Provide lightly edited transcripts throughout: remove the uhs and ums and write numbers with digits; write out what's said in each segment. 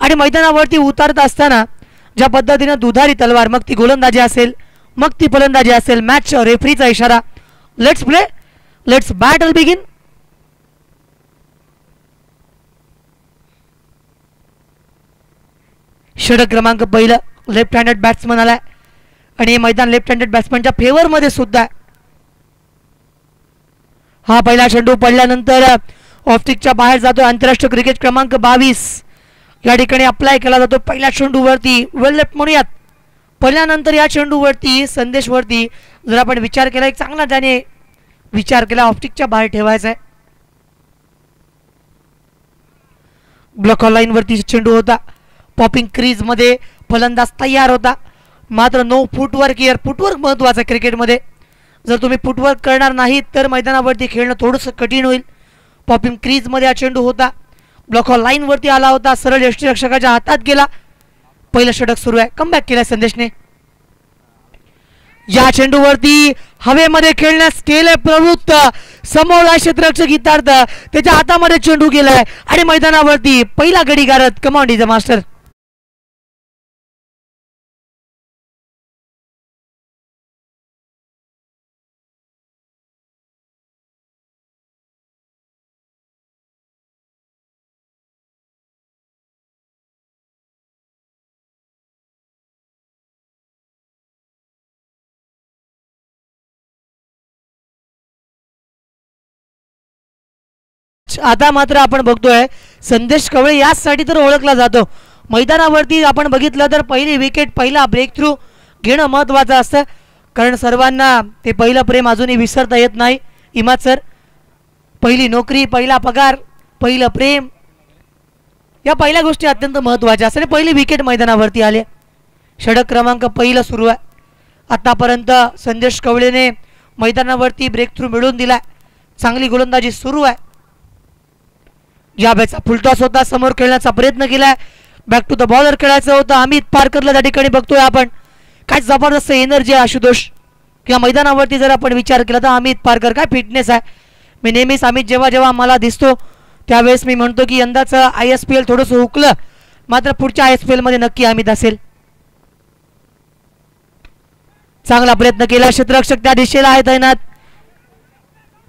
आणि मैदानावरती उतरत असताना ज्या पद्धतीने दुधारी तलवार, मग ती गोलंदाजी असेल मग ती फलंदाजी असेल, मॅच रेफरीचा इशारा. Let's play, let's battle begin. षटक क्रमांक पहिलं लेफ्ट हँडेड बॅट्समन आलाय आणि हे मैदान लेफ्ट हँडेड बॅट्समनच्या फेवरमध्ये सुद्धा आहे. हा पहिला चेंडू पडल्यानंतर ऑफस्टिकच्या बाहेर जातो. आंतरराष्ट्रीय क्रिकेट क्रमांक 22 या ठिकाणी अप्लाय केला जातो पहिल्या चेंडूवरती. वेल लेफ्ट म्हणूयात. पडल्यानंतर या चेंडूवरती संदेशवरती जर आपण विचार केला, एक चांगला त्याने विचार केला, ऑप्टिकच्या बाहेर ठेवायचा आहे. ब्लॉक लाईनवरती चेंडू होता. पॉपिंग क्रीज मध्ये फलंदाज तयार होता. मात्र नो फुटवर्क हिअर. फुटवर्क महत्वाचं आहे क्रिकेटमध्ये. जर तुम्ही फुटवर्क करणार नाहीत तर मैदानावरती खेळणं थोडंसं कठीण होईल. पॉपिंग क्रीज मध्ये हा चेंडू होता. ब्लॉक लाईनवरती आला होता, सरळ यष्टीरक्षकाच्या हातात गेला. पहिलं षटक सुरू आहे. कमबॅक केलाय संदेशने. या चेंडूवरती हवेमध्ये खेळण्यास केले प्रवृत्त. समोरला क्षेत्ररक्षक हितार्थ, त्याच्या हातामध्ये चेंडू गेलाय आणि मैदानावरती पहिला गडी गारत. Command is a master. आता मात्र आपण बघतोय संदेश कवळे यासाठी तर ओळखला जातो. मैदानावरती आपण बघितलं तर पहिली विकेट, पहिला ब्रेक थ्रू घेणं महत्त्वाचं असतं. कारण सर्वांना ते पहिलं प्रेम अजूनही विसरता येत नाही. इमाद सर, पहिली नोकरी, पहिला पगार, पहिलं प्रेम, या पहिल्या गोष्टी अत्यंत महत्त्वाच्या असतात. पहिली विकेट मैदानावरती आली. षटक क्रमांक पहिलं सुरू आहे. आतापर्यंत संदेश कवळेने मैदानावरती ब्रेक थ्रू मिळवून दिला. चांगली गोलंदाजी सुरू आहे. या बॅटचा फुलटॉस होता, समोर खेळण्याचा प्रयत्न केलाय. बॅक टू द बॉलर खेळायचं होतं. अमित पारकरला त्या ठिकाणी बघतोय आपण. काय जबरदस्त एनर्जी आहे आशुतोष या मैदानावरती. जर आपण विचार केला तर अमित पारकर काय फिटनेस आहे. मी नेहमीच अमित जेव्हा जेव्हा मला दिसतो त्यावेळेस मी म्हणतो की यंदाचं ISPL थोडंसं हुकलं, मात्र पुढच्या ISPL मध्ये नक्की अमित असेल. चांगला प्रयत्न केला. क्षेत्ररक्षक त्या दिशेला आहे तैनात.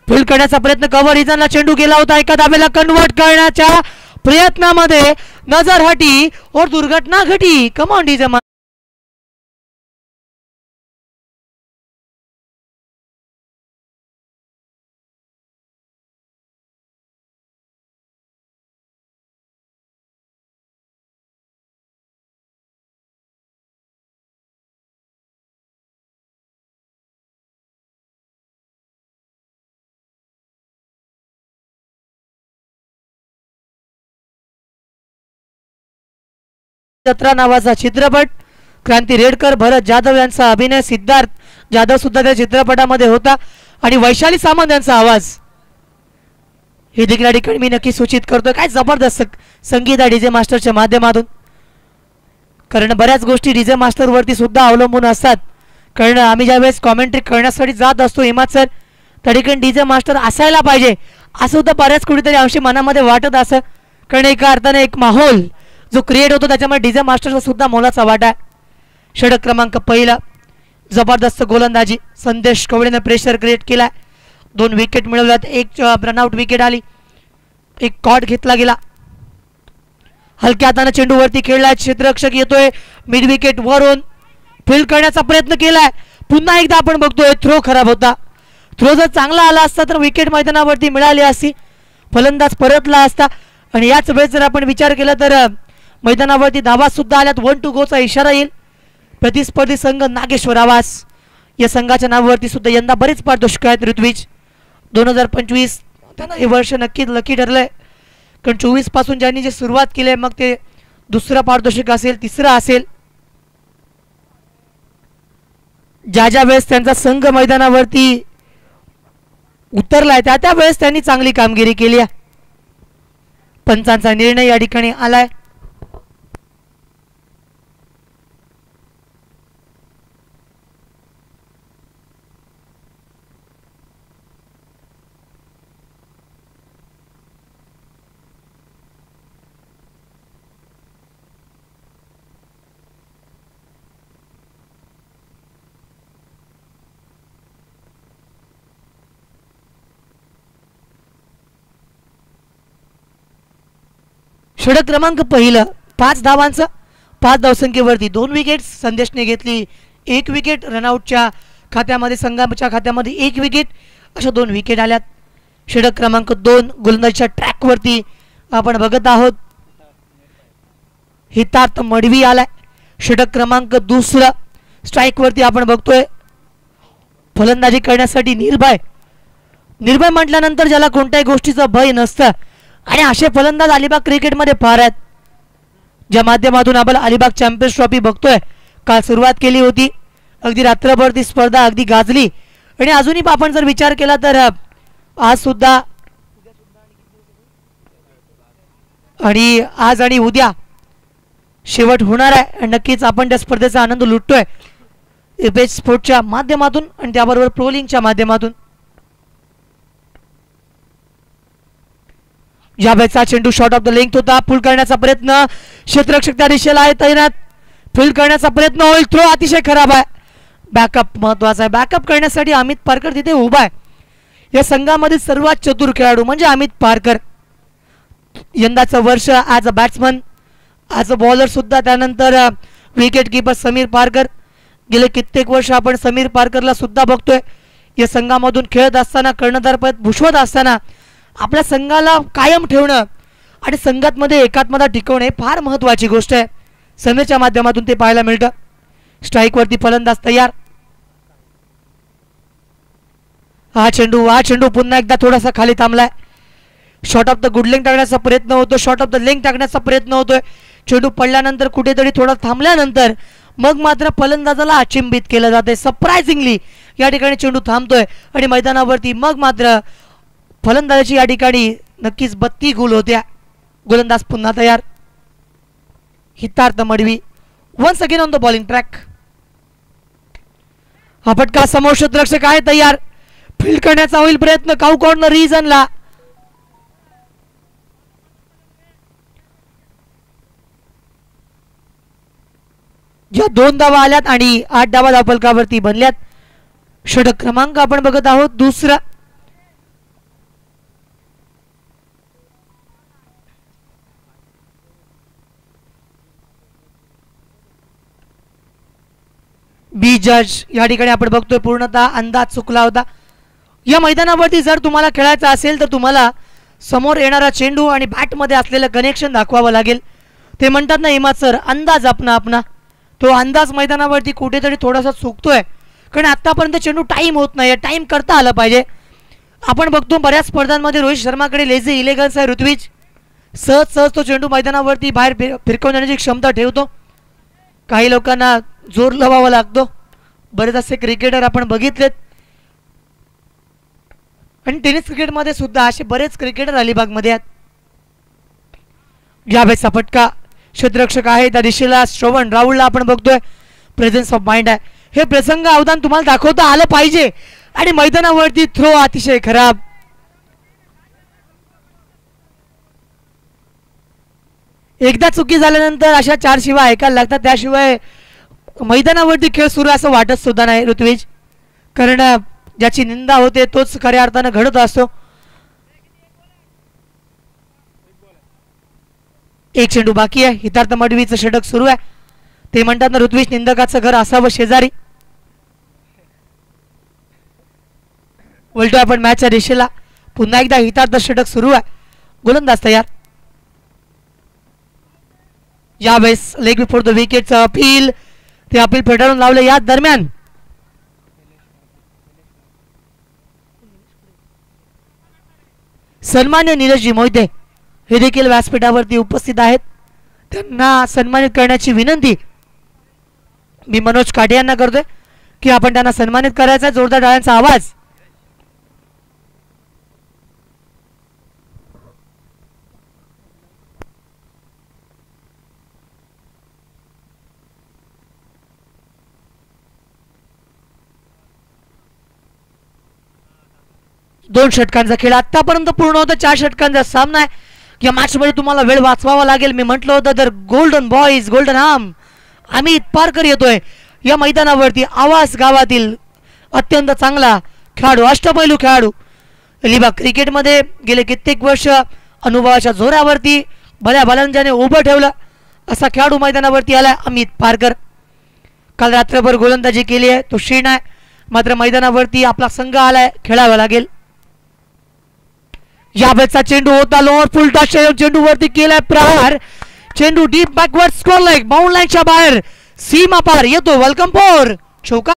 फील्ड करण्याचा प्रयत्न, कव्हर रिजनला चेंडू गेला होता. एका धावेला कन्वर्ट करण्याच्या प्रयत्नामध्ये नजर हटी और दुर्घटना घटी. Come on DJ. जत्रा नावाचा चित्रपट, क्रांती रेडकर, भरत जाधव यांचा अभिनय, सिद्धार्थ जाधव सुद्धा त्या चित्रपटामध्ये होता आणि वैशाली सामंत यांचा आवाज. हे देखील या ठिकाणी मी नक्की सूचित करतो. काय जबरदस्त संगीत आहे डीजे मास्टरच्या माध्यमातून. कारण बऱ्याच गोष्टी डीजे मास्टर वरती सुद्धा अवलंबून असतात. कारण आम्ही ज्यावेळेस कॉमेंट्री करण्यासाठी जात असतो हिमात सर, त्या ठिकाणी डीजे मास्टर असायला पाहिजे असं सुद्धा बऱ्याच कुठेतरी अंशी मनामध्ये वाटत असं. कारण एका अर्थाने एक माहोल जो क्रिएट होतो त्याच्यामध्ये डीजे मास्टरचा सुद्धा मोलाचा वाटा आहे. षटक क्रमांक पहिला, जबरदस्त गोलंदाजी. संदेश कवळेने प्रेशर क्रिएट केला. 2 विकेट मिळवल्यात. एक रनआउट विकेट आली, एक कॉट घेतला गेला. हलक्या हाताने चेंडूवरती खेळलाय. क्षेत्ररक्षक येतोय मिड विकेट वरून. फील्ड करण्याचा प्रयत्न केलाय. पुन्हा एकदा आपण बघतोय थ्रो खराब होता. थ्रो जर चांगला आला असता तर विकेट मैदानावरती मिळाली असती, फलंदाज परतला असता. आणि याच वेळेस जर आपण विचार केला तर मैदानावरती धावा सुद्धा आल्यात. 1 to go चा इशारा येईल. प्रतिस्पर्धी संघ नागेश्वर आवास या संघाच्या नावावरती सुद्धा यंदा बरेच पारितोषिक आहेत. ऋत्विज 2025 त्यांना हे वर्ष नक्कीच लकी ठरलंय. कारण 24 पासून ज्यांनी जे सुरुवात केली मग ते दुसरं पारितोषिक असेल, तिसरं असेल. ज्या ज्या वेळेस त्यांचा संघ मैदानावरती उतरलाय त्या त्या वेळेस त्यांनी चांगली कामगिरी केली आहे. पंचांचा निर्णय या ठिकाणी आलाय. षटक क्रमांक पहिलं 5 धावांचं 5 धावसंख्येवरती 2 विकेट संदेशने घेतली, 1 विकेट रनआउटच्या खात्यामध्ये संघाच्या खात्यामध्ये 1 विकेट अशा 2 विकेट आल्यात. षटक क्रमांक 2 गोलंदाजीच्या ट्रॅकवरती आपण बघत आहोत. हितार्थ मडवी आलाय. षटक क्रमांक 2 स्ट्राईकवरती आपण बघतोय. फलंदाजी करण्यासाठी निर्भय म्हटल्यानंतर ज्याला कोणत्याही गोष्टीचं भय नसतं आणि असे फलंदाज अलिबाग क्रिकेटमध्ये फार आहेत, ज्या माध्यमातून आपण अलिबाग चॅम्पियन्स ट्रॉफी बघतोय. काल सुरुवात केली होती, अगदी रात्रभर ती स्पर्धा अगदी गाजली आणि अजूनही आपण जर विचार केला तर आज सुद्धा आणि आज आणि उद्या शेवट होणार आहे. नक्कीच आपण त्या स्पर्धेचा आनंद लुटतोय एपेज स्पोर्टच्या माध्यमातून आणि त्याबरोबर प्रोलिंगच्या माध्यमातून. जावेदचा चेंडू शॉट ऑफ द लेंथ होता. फुल करण्याचा प्रयत्न, क्षेत्ररक्षक त्या दिशेला आहे तैनात. फील्ड करण्याचा प्रयत्न होईल, थ्रो अतिशय खराब आहे. बॅकअप महत्वाचा आहे. बॅकअप करण्यासाठी अमित पारकर तिथे उभा आहे. या संघामध्ये सर्वात चतुर खेळाडू म्हणजे अमित पारकर. यंदाचं वर्ष as a batsman, as a bowler सुद्धा, त्यानंतर विकेट किपर समीर पारकर. गेले कित्येक वर्ष आपण समीर पारकरला सुद्धा बघतोय या संघामधून खेळत असताना, कर्णधार पद भूषवत असताना. आपल्या संघाला कायम ठेवणं आणि संघामध्ये एकात्मता टिकवणे फार महत्त्वाची गोष्ट आहे. समीरच्या माध्यमातून ते पाहायला मिळतं. स्ट्राईकवरती फलंदाज तयार. हा चेंडू पुन्हा एकदा थोडासा खाली थांबलाय. Short of the good length टाकण्याचा प्रयत्न होतो, शॉर्ट ऑफ द लेंथ टाकण्याचा प्रयत्न होतोय. चेंडू पडल्यानंतर कुठेतरी थोडा थांबल्यानंतर मग मात्र फलंदाजाला अचंबित केलं जाते. सरप्राइझिंगली या ठिकाणी चेंडू थांबतोय आणि मैदानावरती मग मात्र फलंदाजाची या ठिकाणी नक्कीच 32 गोल होत्या. गोलंदाज पुन्हा तयार. Hitarth Madvi once again on the bowling track. हा फटका समोर क्षेत्ररक्षक आहे तयार. फील्ड करण्याचा होईल प्रयत्न, काऊ कॉर्नर रिजनला. ज्या 2 धावा आल्यात आणि 8 धावा धावफलकावरती बनल्यात. षटक क्रमांक आपण बघत आहोत 2. बी जज या ठिकाणी आपण बघतोय पूर्णतः अंदाज चुकला होता. या मैदानावरती जर तुम्हाला खेळायचं असेल तर तुम्हाला समोर येणारा चेंडू आणि बॅटमध्ये असलेलं कनेक्शन दाखवावं लागेल. ते म्हणतात ना इमाद सर, अंदाज आपला. तो अंदाज मैदानावरती कुठेतरी थोडासा चुकतोय, कारण आतापर्यंत चेंडू टाइम होत नाही. टाइम करता आलं पाहिजे. आपण बघतो बऱ्याच स्पर्धांमध्ये रोहित शर्माकडे लेझी इलेगन्स आहे. ऋत्विज सहज तो चेंडू मैदानावरती बाहेर फिरकवण्याची क्षमता ठेवतो. काही लोकांना जोर लावावा लागतो. बरेच असे क्रिकेटर आपण बघितलेत आणि टेनिस क्रिकेटमध्ये सुद्धा असे बरेच क्रिकेटर अलिबागमध्ये आहेत. जावेदचा फटका, क्षेत्ररक्षक आहे त्या दिशेला श्रवण राहुलला आपण बघतोय. प्रेझेन्स ऑफ माइंड आहे. हे प्रसंग अवधान तुम्हाला दाखवता आलं पाहिजे आणि मैदानावरती थ्रो अतिशय खराब. एकदा चुकी झाल्यानंतर अशा 4 शिवाय ऐकायला लागतात. त्याशिवाय मैदानावरती खेळ सुरू असं वाटत सुद्धा नाही ऋत्विज, कारण ज्याची निंदा होते तोच खऱ्या अर्थानं घडत असतो. एक चेंडू बाकी आहे. हितार्थ मडवीचं षटक सुरू आहे. ते म्हणतात ना ऋत्विज, निंदकाचं घर असावं शेजारी. उलटो आपण मॅचच्या दिशेला. पुन्हा एकदा हितार्थ षटक सुरू आहे. गोलंदाज तयार. यावेळेस लेग बिफोर द विकेटचं अपील, ते अपील फेटाळून लावले. या दरम्यान सन्मान्य नीरजजी मोहिते हे देखील व्यासपीठावरती उपस्थित आहेत. त्यांना सन्मानित करण्याची विनंती मी मनोज काटे यांना करतोय की आपण त्यांना सन्मानित करायचा. जोरदार टाळ्यांचा आवाज. दोन षटकांचा खेळ आतापर्यंत पूर्ण होता. 4 षटकांचा सामना आहे. या मॅच मध्ये तुम्हाला वेळ वाचवावा लागेल. मी म्हटलं होतं तर golden boys golden arm Amit Parkar येतोय या मैदानावरती. आवाज गावातील अत्यंत चांगला खेळाडू, अष्टपैलू खेळाडू. अलिबाग क्रिकेटमध्ये गेले कित्येक वर्ष अनुभवाच्या जोरावरती भल्या भल्यानं ज्याने उभं ठेवलं असा खेळाडू मैदानावरती आलाय अमित पारकर. काल रात्रभर गोलंदाजी केली आहे, तो क्षीण आहे, मात्र मैदानावरती आपला संघ आलाय, खेळावा लागेल. यावेळेचा चेंडू होता लोअर फुल टॉस, चेंडू वरती केलाय प्रहार, चेंडू deep backward score like bound लाईनच्या बाहेर सीमा पार येतो. वेलकम फोर चौका.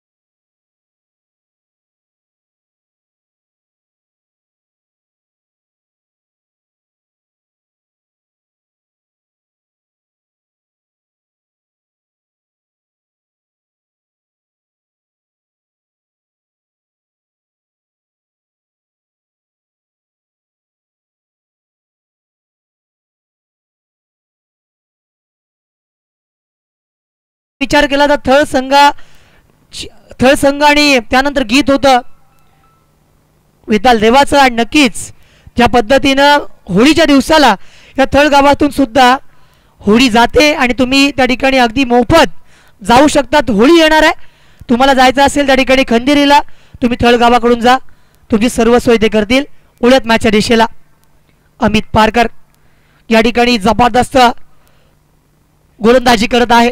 विचार केला तर थळ संघ आणि त्यानंतर गीत होतं विद्याल देवाचं. आणि नक्कीच ज्या पद्धतीनं होळीच्या दिवसाला या थळ गावातून सुद्धा होळी जाते आणि तुम्ही त्या ठिकाणी अगदी मोफत जाऊ शकतात. होळी येणार आहे, तुम्हाला जायचं असेल त्या ठिकाणी खंदिरीला, तुम्ही थळ गावाकडून जा, तुमची सर्व सोय ते करतील. उलट मॅचच्या दिशेला अमित पारकर या ठिकाणी जबरदस्त गोलंदाजी करत आहे.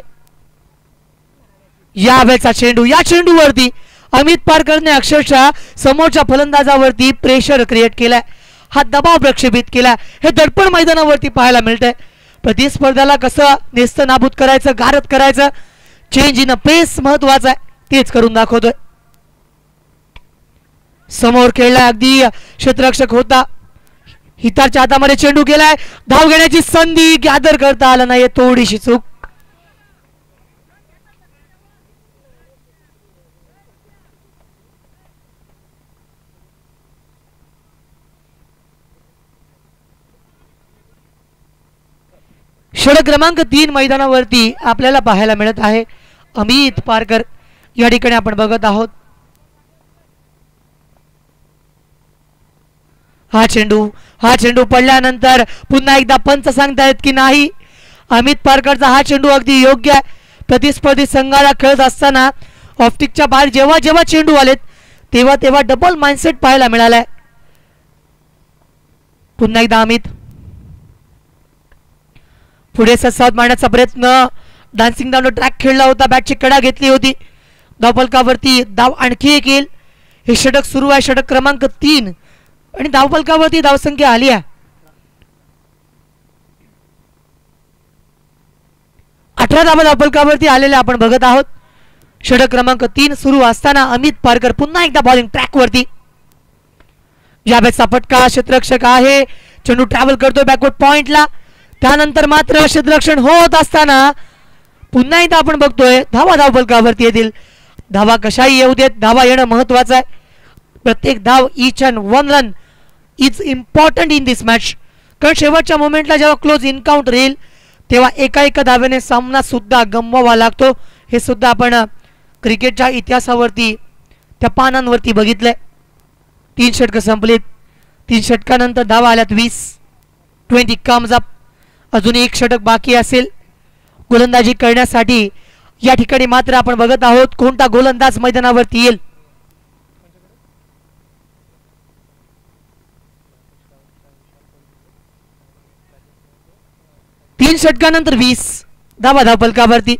यावेळेचा चेंडू, या चेंडूवरती अमित पारकरने अक्षरशः समोरच्या फलंदाजावरती प्रेशर क्रिएट केलाय, हा दबाव प्रक्षेपित केला. हे दडपण मैदानावरती पाहायला मिळतंय. प्रतिस्पर्ध्याला कसं नेस्त नाबूद करायचं, गारद करायचं, चेंज इन पेस महत्वाचं आहे, तेच करून दाखवतोय. समोर खेळलाय, अगदी क्षेत्ररक्षक होता, हितारच्या हातामध्ये चेंडू गेलाय, धाव घेण्याची संधी गॅदर करता आला नाही, थोडीशी चूक. षटक क्रमांक 3 मैदानावरती आपल्याला पाहायला मिळत आहे अमित पारकर या ठिकाणी आपण बघत आहोत. हा चेंडू पडल्यानंतर पुन्हा एकदा पंच सांगतायत की नाही, अमित पारकरचा हा चेंडू अगदी योग्य आहे. प्रतिस्पर्धी संघाला खेळत असताना ऑप्टिकच्या बाहेर जेव्हा जेव्हा चेंडू आलेत तेव्हा तेव्हा डबल माइंडसेट पाहायला मिळालाय. पुन्हा एकदा अमित पुढे ससावत मारण्याचा प्रयत्न, डान्सिंग डाऊन ट्रॅक खेळला होता, बॅटची कडा घेतली होती, धावफलकावरती धाव आणखी एक येईल. हे षटक सुरू आहे, षटक क्रमांक 3 आणि धावफलकावरती धावसंख्या आली आहे 18 धावा धावफलकावरती आलेल्या आपण बघत आहोत. षटक क्रमांक 3 सुरू असताना अमित पारकर पुन्हा एकदा बॉलिंग ट्रॅक वरती. यावेळेचा फटका, क्षेत्ररक्षक आहे, चेंडू ट्रॅव्हल करतोय बॅकवर्ड पॉइंटला, त्यानंतर मात्र क्षेत्ररक्षण होत असताना पुन्हा एकदा आपण बघतोय धावा धावफलकावरती येतील. धावा कशाही येऊ देत, धावा येणं महत्वाचं आहे. प्रत्येक धाव, each and one run is important in this match. कारण शेवटच्या मोमेंटला जेव्हा क्लोज इन्काउंटर येईल तेव्हा एका धावेने सामना सुद्धा गमवावा लागतो. हे सुद्धा आपण क्रिकेटच्या इतिहासावरती त्या पानांवरती बघितलंय. 3 षटकं संपलीत, 3 षटकानंतर धावा आल्यात 20 कम्स अप. अजून एक षटक बाकी असेल गोलंदाजी करण्यासाठी. या ठिकाणी मात्र आपण बघत आहोत कोणता गोलंदाज मैदानावरती येईल. तीन षटकानंतर 20 धावा धावफलकावरती.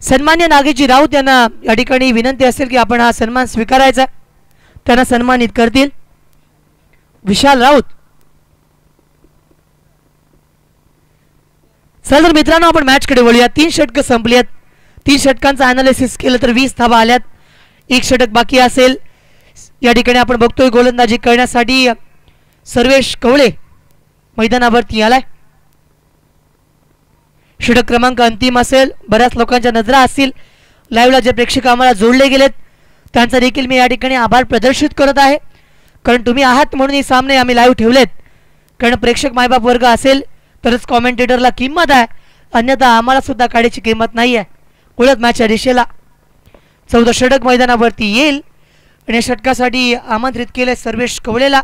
सन्मान्य नागेशजी राऊत यांना या ठिकाणी विनंती असेल की आपण हा सन्मान स्वीकारायचा, त्यांना सन्मानित करतील विशाल राऊत. चला तर मित्रांनो आपण मॅच कडे वळूया. 3 षटकं संपली आहेत, 3 षटकांचं अनालिसिस केलं तर 20 धावा आल्यात, एक षटक बाकी असेल. या ठिकाणी आपण बघतोय गोलंदाजी करण्यासाठी सर्वेश कवळे मैदानावरती आलाय. षटक क्रमांक अंतिम असेल, बऱ्याच लोकांच्या नजरा असतील लाईव्हला, जे प्रेक्षक आम्हाला जोडले गेलेत त्यांचा देखील मी या ठिकाणी आभार प्रदर्शित करत आहे. कारण तुम्ही आहात म्हणून हे सामने आम्ही लाईव्ह ठेवलेत. कारण प्रेक्षक मायबाप वर्ग असेल तरच कॉमेंटेटरला किंमत आहे, अन्यथा आम्हाला सुद्धा काढायची किंमत नाही आहे. उलट मॅचच्या दिशेला 14 षटक मैदानावरती येईल आणि या षटकासाठी आमंत्रित केले सर्वेश कवळेला.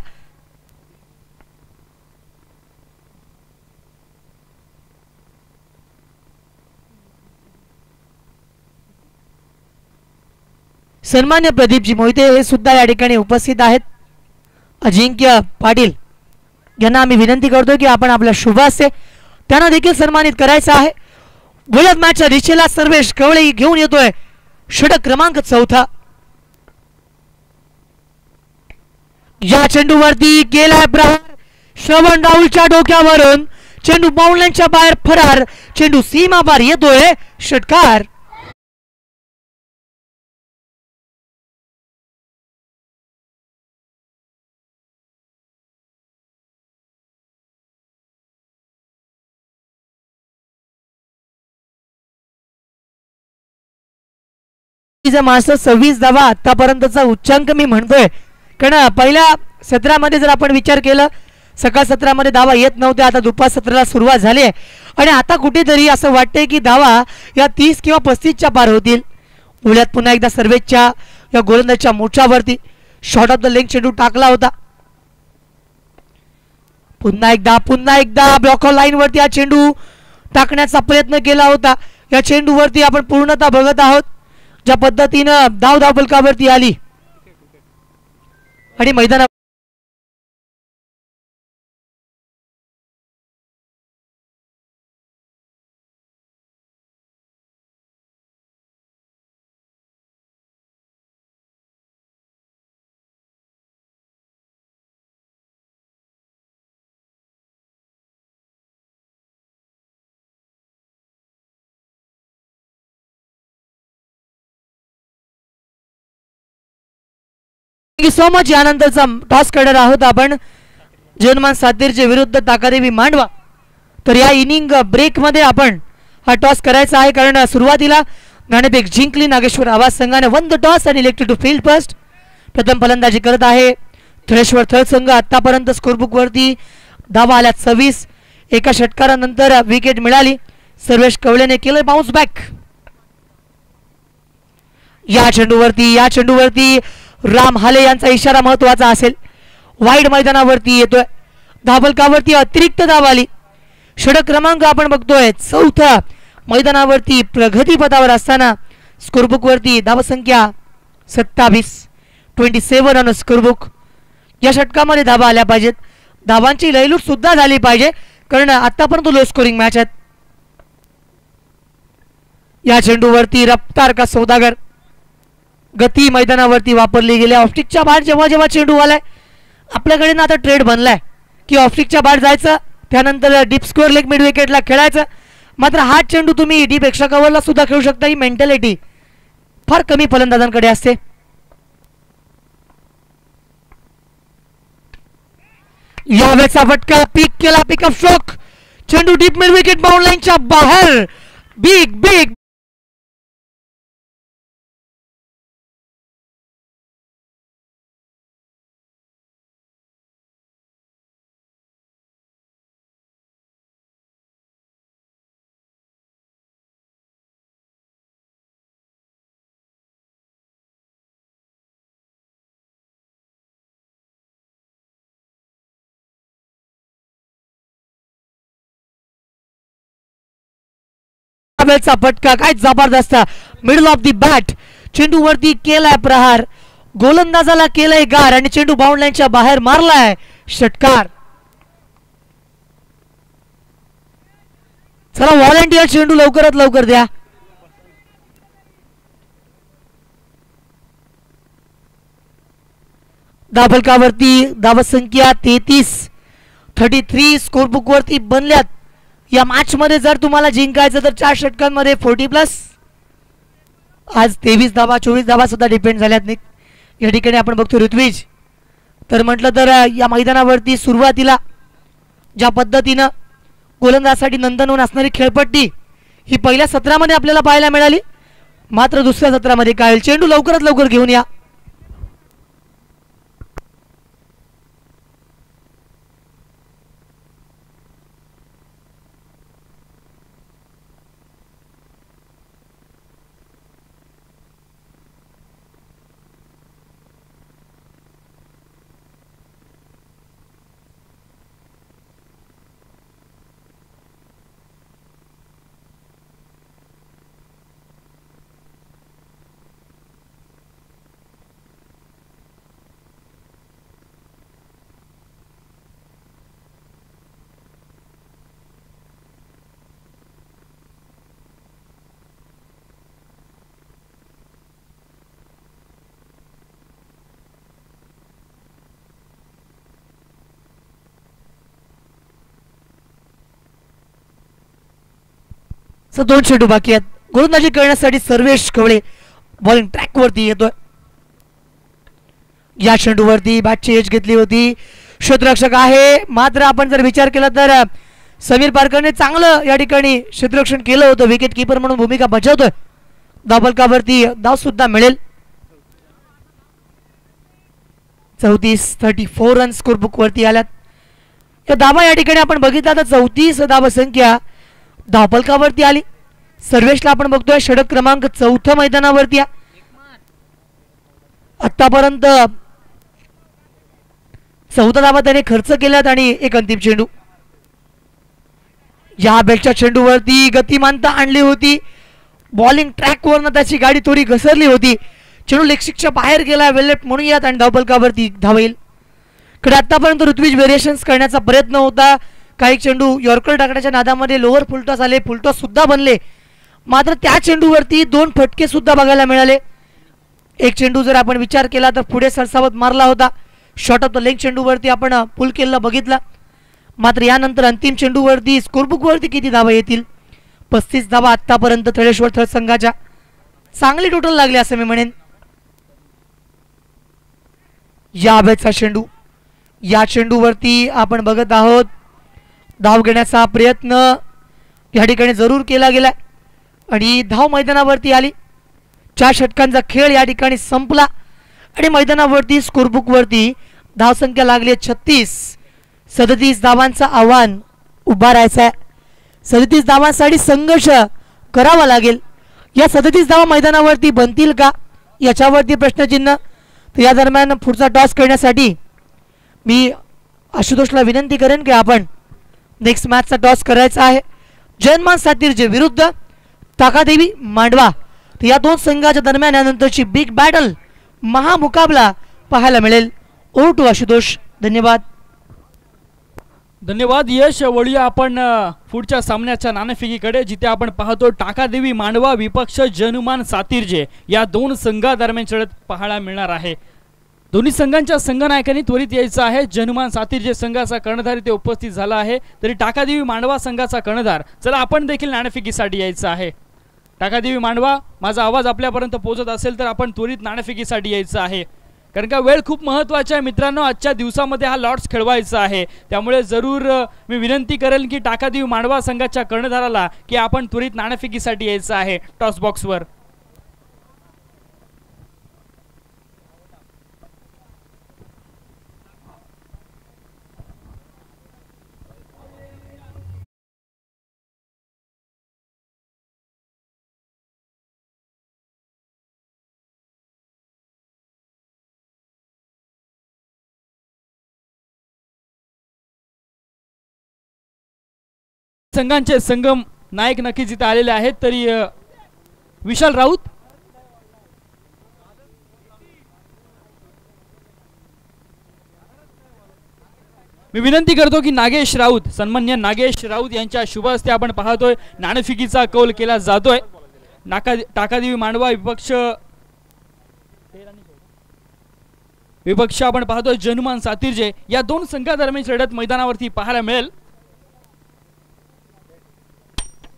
सन्मान्य प्रदीपजी मोहिते हे सुद्धा या ठिकाणी उपस्थित आहेत. अजिंक्य पाटील यांना आम्ही विनंती करतो की आपण आपल्या शुभास्ते त्यांना देखील सन्मानित करायचं आहे. गोलंदाज मॅचच्या दिशेला सर्वेश कवळे घेऊन येतोय षटक क्रमांक 4. या चेंडूवरती गेलाय प्रहार. श्रवण राहुलच्या डोक्यावरून चेंडू बाउंड्रीच्या बाहेर फरार. चेंडू सीमा पार येतोय षटकार. मास्टर 26 धावा आतापर्यंतचा उच्चांक मी म्हणतोय, कारण पहिल्या सत्रामध्ये जर आपण विचार केला सकाळ सत्रामध्ये धावा येत नव्हत्या. आता दुपार सत्राला सुरुवात झाली आहे आणि आता कुठेतरी असं वाटतंय की धावा या 30 किंवा 35च्या पार होतील. पुण्यात पुन्हा एकदा सर्वेच्या या गोलंदाजच्या मोर्चावरती शॉर्ट ऑफ द लेग चेंडू टाकला होता. पुन्हा एकदा ब्लॉक लाईन वरती हा चेंडू टाकण्याचा प्रयत्न केला होता. या चेंडूवरती आपण पूर्णतः बघत आहोत ज्या पद्धतीनं धाव फलकावरती आली आणि मैदाना सो मच. यानंतरचा टॉस करणार आहोत आपण जीवनमान सातीरचे विरुद्ध ताकादेवी मांडवा. तर या इनिंग ब्रेक मध्ये आपण हा टॉस करायचा आहे, कारण सुरुवातीला नाणेफेक जिंकली नागेश्वर आवाज संघाने. वन द टॉस आणि इलेक्टेड टू फील्ड फर्स्ट. प्रथम फलंदाजी करत आहे थ्रेश्वर थळ संघ. आतापर्यंत स्कोरबुक वरती धावा आल्या 26. एका षटकारानंतर विकेट मिळाली. सर्वेश कवळेने केलं बाउन्स बॅक. या चेंडूवरती राम हाले यांचा इशारा महत्वाचा असेल. वाईड मैदानावरती येतोय. धावफलकावरती अतिरिक्त धाव आली. षटक क्रमांक आपण बघतोय 4. मैदानावरती प्रगती पथावर असताना स्कोरबुक वरती धावसंख्या 27 ऑन स्कोरबुक. या षटकामध्ये धावा आल्या पाहिजेत. धावांची लयलूट सुद्धा झाली पाहिजे, कारण आतापर्यंत लो स्कोरिंग मॅच आहेत. या चेंडूवरती रफ्तार का सौदागर. गती मैदानावरती वापरली गेली. ऑफस्टिकच्या बाहेर जेव्हा चेंडू आलाय आपल्याकडे ना आता ट्रेड बनलाय की ऑफस्टिकच्या बाहेर जायचं, त्यानंतर डीप स्कोअर लेग मिड विकेटला खेळायचं. मात्र हा चेंडू तुम्ही डीप एक्स्ट्रा कव्हरला सुद्धा खेळू शकता. ही मेंटॅलिटी फार कमी फलंदाजांकडे असते. यावेळेचा फटका पिक केला. Pickup shot. चेंडू डीप मिड विकेट बाउंड लाईनच्या बाहेर. बिग वेळचा फटका काय जबरदस्त. Middle off the bat. चेंडूवरती केलाय प्रहार. गोलंदाजाला केलंय गार आणि चेंडू बाउंड लाईनच्या बाहेर मारलाय. षटकार. चला व्हॉलंटियर चेंडू लवकरात लवकर द्या. धावफलकावरती धावसंख्या 33 स्कोरबुक वरती बनल्यात. या मॅच मध्ये जर तुम्हाला जिंकायचं तर 4 षटकांमध्ये 40+. आज 23 धावा 24 धावा सुद्धा डिपेंड झाल्यात. या ठिकाणी आपण बघतो ऋत्विज. तर म्हटलं तर या मैदानावरती सुरुवातीला ज्या पद्धतीनं गोलंदाजासाठी नंदनवन असणारी खेळपट्टी ही पहिल्या सत्रामध्ये आपल्याला पाहायला मिळाली. मात्र दुसऱ्या सत्रामध्ये काय चेंडू लवकरात लवकर घेऊन या. दोन चेंडू बाकी आहेत. गोलंदाजी करण्यासाठी सर्वेश कवळे बॉलिंग ट्रॅक वरती येतोय. या चेंडूवरती बॅटची एज घेतली होती. क्षेत्ररक्षक आहे, मात्र आपण जर विचार केला तर समीर पारकरने चांगलं या ठिकाणी क्षेत्ररक्षण केलं होतं. विकेट किपर म्हणून भूमिका बजावतोय. धावफलकावरती धाव सुद्धा मिळेल. 34 रन स्कोर बुक वरती आल्यात. या धावा या ठिकाणी आपण बघितला तर 34 धाव संख्या धावफलकावरती आली. सर्वेशला आपण बघतोय षटक क्रमांक 4 मैदानावरती. आतापर्यंत 14 धावा त्याने खर्च केल्यात आणि एक अंतिम चेंडू. या बेटच्या चेंडूवरती गतिमानता आणली होती. बॉलिंग ट्रॅकवरनं त्याची गाडी थोडी घसरली होती. चेंडू लेगस्टिकच्या बाहेर गेला, वेलेफ्ट म्हणूयात आणि धावफलकावरती धाव येईल. कडे आतापर्यंत ऋत्विज व्हेरिएशन्स करण्याचा प्रयत्न होता. काही चेंडू यॉर्कर टाकण्याच्या नादामध्ये लोअर फुलटॉस आले, फुलटॉस सुद्धा बनले. मात्र त्या चेंडूवरती 2 फटके सुद्धा बघायला मिळाले. एक चेंडू जर आपण विचार केला तर पुढे सरसावत मारला होता. शॉर्ट ऑफ द लेग चेंडूवरती आपण पुल केलेला बघितला. मात्र यानंतर अंतिम चेंडूवरती स्कोरबुकवरती किती धावा येतील? 35 धावा आतापर्यंत तळेश्वर थळ संघाच्या. चांगली टोटल लागली असं मी म्हणेन. या बेटचा चेंडू, या चेंडूवरती आपण बघत आहोत धाव घेण्याचा प्रयत्न या ठिकाणी जरूर केला गेला आणि धाव मैदानावरती आली. 4 षटकांचा खेळ या ठिकाणी संपला आणि मैदानावरती स्कोरबुकवरती धावसंख्या लागली 36. 37 धावांचं आव्हान उभा राहायचं आहे. 37 धावांसाठी संघर्ष करावा लागेल. या 37 धावा मैदानावरती बनतील का याच्यावरती प्रश्नचिन्ह. तर या दरम्यान पुढचा टॉस करण्यासाठी मी आशुतोषला विनंती करेन की आपण नेक्स्ट मॅचचा टॉस करायचा आहे. जयमान सातीरजे विरुद्ध ताकादेवी मांडवा. तर या दोन संघाच्या दरम्यान यानंतरची बिग बॅटल महामुकाबला पाहायला मिळेल. Over to Ashutosh. धन्यवाद. धन्यवाद यश. वळूया आपण पुढच्या सामन्याच्या नाणेफेकीकडे, जिथे आपण पाहतो टाकादेवी मांडवा विपक्ष जनुमान सातीरजे या दोन संघादरम्यान लढत पाहायला मिळणार आहे. दोन्ही संघांच्या संघनायकांनी त्वरित यायचं आहे. जनुमान सातीरजे संघाचा कर्णधार इथे उपस्थित झाला आहे, तरी टाकादेवी मांडवा संघाचा कर्णधार चला आपण देखील नाणेफेकीसाठी यायचं आहे. टाकादेवी मांडवा, माझा आवाज आपल्यापर्यंत पोहोचत असेल तर आपण त्वरित नाणेफेकीसाठी यायचं आहे, कारण का वेळ खूप महत्त्वाचा आहे मित्रांनो. आजच्या दिवसामध्ये हा लॉर्ड्स खेळवायचा आहे, त्यामुळे जरूर मी विनंती करेल की टाकादेवी मांडवा संघाच्या कर्णधाराला की आपण त्वरित नाणेफेकीसाठी यायचं आहे टॉस बॉक्सवर. संघांचे संगम नायक नक्कीच इथे आलेले आहेत. तरी विशाल राऊत, मी विनंती करतो की नागेश राऊत, सन्माननीय नागेश राऊत यांच्या शुभ हस्ते आपण पाहतोय नाणेफेकीचा कौल केला जातोय. टाकादेवी मांडवा विपक्ष आपण पाहतोय जनुमान सातीरजे या दोन संघादरम्यान लढत मैदानावरती पाहायला मिळेल.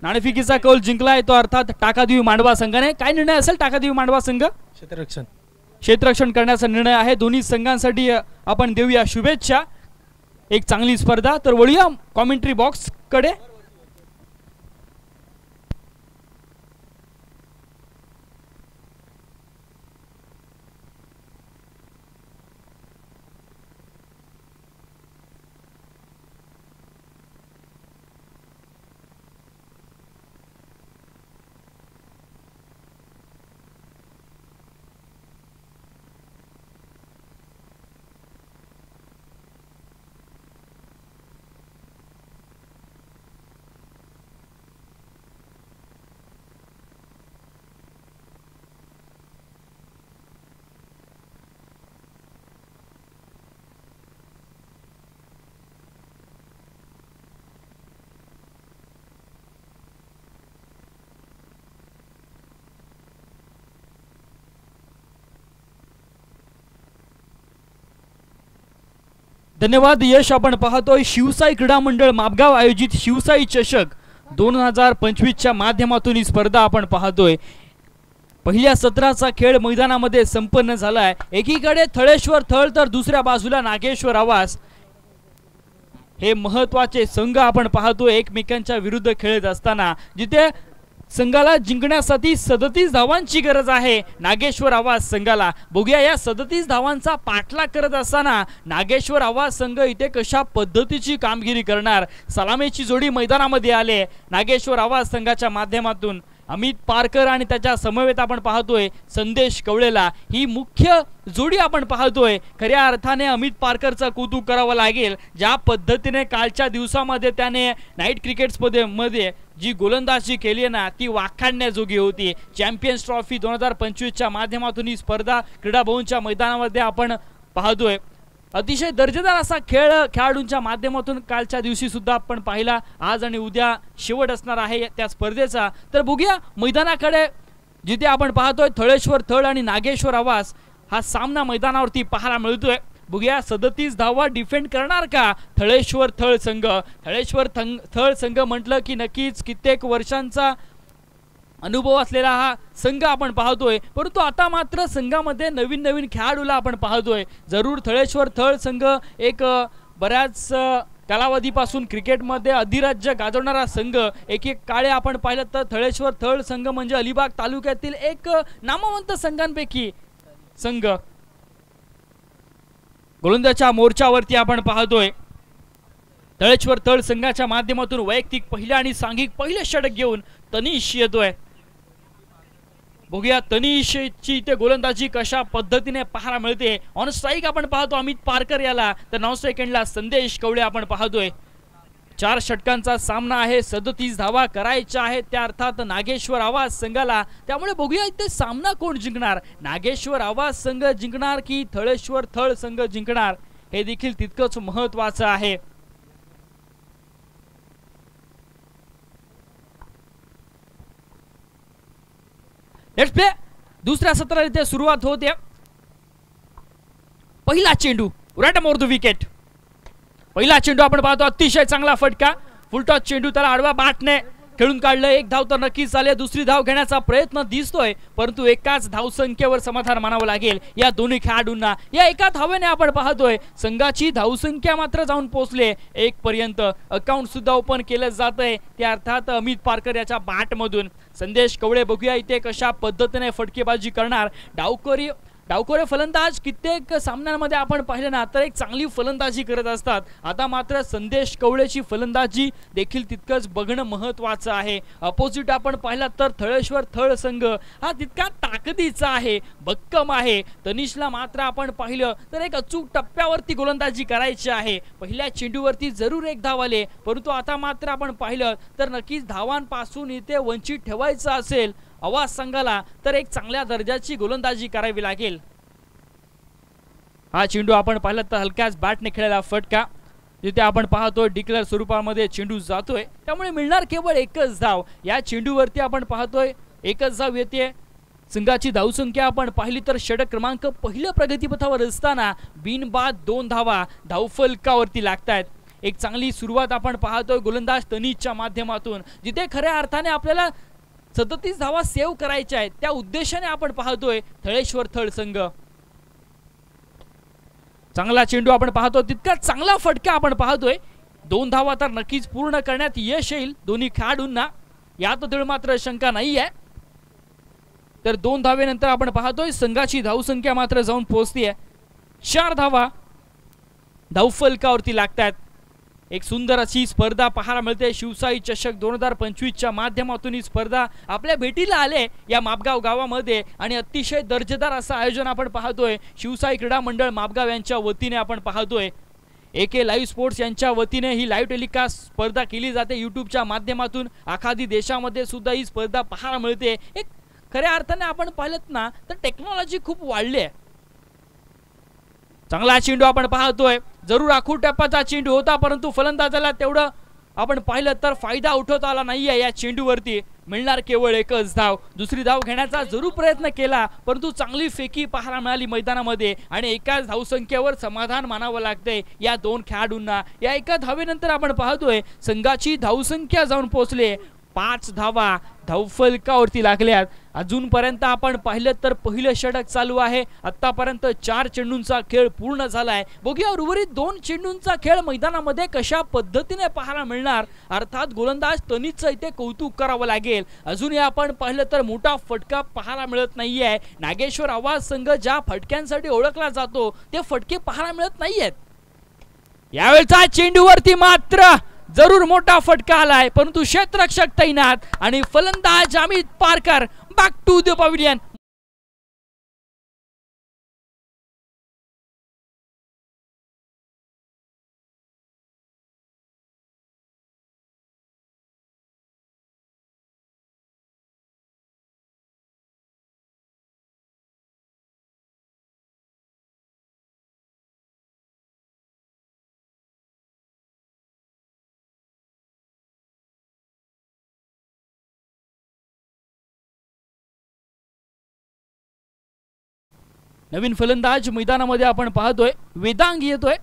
नाणेफेकीचा कौल जिंकलाय तो अर्थात टाकादेवी मांडवा संघाने. काय निर्णय असेल टाकादेवी मांडवा संघ? क्षेत्ररक्षण करण्याचा निर्णय आहे. दोन्ही संघांसाठी आपण देऊया शुभेच्छा. एक चांगली स्पर्धा. तर वळूया कॉमेंट्री बॉक्स कडे. धन्यवाद यश. आपण पाहतोय शिवसाई क्रीडा मंडळ मापगाव आयोजित शिवसाई चषक 2025च्या माध्यमातून ही स्पर्धा आपण पाहतोय। पहिल्या सत्राचा खेळ मैदानामध्ये संपन्न झालाय। एकीकडे थळेश्वर थळ तर दुसऱ्या बाजूला नागेश्वर आवास, हे महत्वाचे संघ आपण पाहतोय एकमेकांच्या विरुद्ध खेळत असताना, जिथे संघाला जिंकण्यासाठी 37 धावांची गरज आहे नागेश्वर आवास संघाला। बघूया या 37 धावांचा पाठलाग करत असताना नागेश्वर आवास संघ इथे कशा पद्धतीची कामगिरी करणार। सलामीची जोडी मैदानामध्ये आले नागेश्वर आवास संघाच्या माध्यमातून। अमित पारकर आणि त्याच्या समवेत आपण पाहतोय संदेश कवळेला, ही मुख्य जोडी आपण पाहतोय। खऱ्या अर्थाने अमित पारकरचं कौतुक करावं लागेल, ज्या पद्धतीने कालच्या दिवसामध्ये त्याने नाईट क्रिकेट्स मध्ये जी गोलंदाजी केली ना ती वाखाणण्याजोगी होती। चॅम्पियन्स ट्रॉफी 2025च्या माध्यमातून ही स्पर्धा क्रीडा भवनच्या मैदानामध्ये आपण पाहतोय। अतिशय दर्जेदार असा खेळ खेळाडूंच्या माध्यमातून कालच्या दिवशी सुद्धा आपण पाहिला। आज आणि उद्या शेवट असणार आहे त्या स्पर्धेचा। तर बघूया मैदानाकडे, जिथे आपण पाहतोय थळेश्वर थळ आणि नागेश्वर आवास हा सामना मैदानावरती पाहायला मिळतोय। बघूया 37 धावा डिफेंड करणार का थळेश्वर थळ संघ। थळेश्वर थळ संघ म्हटलं की नक्कीच कित्येक वर्षांचा अनुभव असलेला हा संघ आपण पाहतोय, परंतु आता मात्र संघामध्ये नवीन नवीन खेळाडूला आपण पाहतोय। जरूर थळेश्वर थळ संघ एक बऱ्याच कालावधीपासून क्रिकेटमध्ये अधिराज्य गाजवणारा संघ, एक काळे आपण पाहिलं तर थळेश्वर थळ संघ म्हणजे अलिबाग तालुक्यातील एक नामवंत संघांपैकी संघ। गोलंदाजच्या मोर्चावरती आपण पाहतोय थळेश्वर थळ संघाच्या माध्यमातून वैयक्तिक पहिल्या आणि सांघिक पहिले षटक घेऊन तनिष येतोय। बघूया तनिषची इथे गोलंदाजी कशा पद्धतीने पाहायला मिळते। ऑन स्ट्राइक आपण पाहतो अमित पारकर याला, तर नॉन सेकंडला संदेश कवळे आपण पाहतोय। 4 षटकांचा सामना आहे, 37 धावा करायच्या आहेत त्या अर्थात नागेश्वर आवास संघाला। त्यामुळे बघूया इथे सामना कोण जिंकणार, नागेश्वर आवास संघ जिंकणार की थळेश्वर थळ संघ जिंकणार, हे देखील तितकंच महत्त्वाचं आहे। Let's play. दुसऱ्या सत्राला इथे सुरुवात होते। पहिला चेंडू राईट मोर द विकेट, पहिला चेंडू आपण पाहतो अतिशय चांगला फटका, फुलटॉस चेंडू त्याला आडवा बॅटने खेळून काढलं। एक धाव तर नक्कीच आले, दुसरी धाव घेण्याचा प्रयत्न दिसतोय, परंतु एकाच धावसंख्येवर समाधान मानावं लागेल या दोन्ही खेळाडूंना। या एका धावेने आपण पाहतोय संघाची धावसंख्या मात्र जाऊन पोहोचले 1 पर्यंत। अकाउंट सुद्धा ओपन केलं जातंय त्या अर्थात अमित पारकर याच्या बॅट मधून। संदेश कवळे बघूया इथे कशा पद्धतीने फटकेबाजी करणार। डावखोरे फलंदाज कित्येक सामन्यांमध्ये आपण पाहिले ना तर एक चांगली फलंदाजी करत असतात। आता मात्र संदेश कवळेची फलंदाजी देखील तितकंच बघणं महत्त्वाचं आहे। अपोजिट आपण पाहिला तर थळेश्वर थळ संघ हा तितका ताकदीचा आहे, भक्कम आहे। तनिषला मात्र आपण पाहिलं तर एक अचूक टप्प्यावरती गोलंदाजी करायची आहे। पहिल्या चेंडूवरती जरूर एक धाव आले, परंतु आता मात्र आपण पाहिलं तर नक्कीच धावांपासून इथे वंचित ठेवायचं असेल आवास संघाला तर एक चांगल्या दर्जाची गोलंदाजी करावी लागेल। हा चेंडू आपण पाहिलं तर हलक्याच बॅटने खेळलेला फटका, जिथे आपण पाहतोय डिक्लेअर स्वरूपामध्ये चेंडू जातोय, त्यामुळे मिळणार केवळ एकच धाव। या चेंडूवरती आपण पाहतोय एकच धाव येते। संघाची धावसंख्या आपण पाहिली तर षटक क्रमांक पहिल्या प्रगतीपथावर असताना बिनबाद 2 धावा धावफलकावरती लागतायत। एक चांगली सुरुवात आपण पाहतोय गोलंदाज तनिषच्या माध्यमातून, जिथे खऱ्या अर्थाने आपल्याला 37 धावा सेव्ह करायच्या आहेत त्या उद्देशाने आपण पाहतोय थळेश्वर थळ संघ। चांगला चेंडू आपण पाहतो, तितका चांगला फटका आपण पाहतोय। 2 धावा तर नक्कीच पूर्ण करण्यात यश येईल दोन्ही खेळाडूंना, यात दळ मात्र शंका नाही आहे। तर 2 धावेनंतर आपण पाहतोय संघाची धावसंख्या मात्र जाऊन पोहोचतीये 4 धावा धावफलकावरती लागतात। एक सुंदर अशी स्पर्धा पाहायला मिळते। शिवसाई चषक 2025च्या माध्यमातून ही स्पर्धा आपल्या भेटीला आले या मापगाव गावामध्ये आणि अतिशय दर्जेदार असं आयोजन आपण पाहतोय शिवसाई क्रीडा मंडळ मापगाव यांच्या वतीने आपण पाहतोय। एके लाईव्ह स्पोर्ट्स यांच्या वतीने ही लाईव्ह टेलिकास्ट स्पर्धा केली जाते यूट्यूबच्या माध्यमातून। आखादी देशामध्ये सुद्धा ही स्पर्धा पाहायला मिळते। एक खऱ्या अर्थाने आपण पाहिलं ना तर टेक्नॉलॉजी खूप वाढली आहे। चांगला चेंडू आपण पाहतोय, जरूर आखूड टप्प्याचा चेंडू होता, परंतु फलंदाजाला तेवढं आपण पाहिलं तर फायदा उठवता आला नाहीये या चेंडूवरती। मिळणार केवळ एकच धाव। दुसरी धाव घेण्याचा जरूर प्रयत्न केला परंतु चांगली फेकी पाहायला मिळाली मैदानामध्ये आणि एकाच धावसंख्येवर समाधान मानावं लागतंय या दोन खेळाडूंना। या एका धावेनंतर आपण पाहतोय संघाची धावसंख्या जाऊन पोहोचले 5 धावा धावफलकावरती लागल्यात। अजूनपर्यंत आपण पाहिलं तर पहिलं षटक चालू आहे। आतापर्यंत 4 चेंडूंचा खेळ पूर्ण झालाय। बघूया उर्वरित 2 चेंडूंचा खेळ मैदानामध्ये कशा पद्धतीने पाहायला मिळणार। अर्थात गोलंदाज तनिषचं इथे कौतुक करावं लागेल। अजूनही आपण पाहिलं तर मोठा फटका पाहायला मिळत नाहीये। नागेश्वर आवाज संघ ज्या फटक्यांसाठी ओळखला जातो ते फटके पाहायला मिळत नाहीयेत। यावेळचा चेंडूवरती मात्र जरूर मोठा फटका आलाय परंतु क्षेत्ररक्षक तैनात आणि फलंदाज Amit Parkar back to the pavilion. नवीन फलंदाज मैदानामध्ये आपण पाहतोय वेदांग येतोय।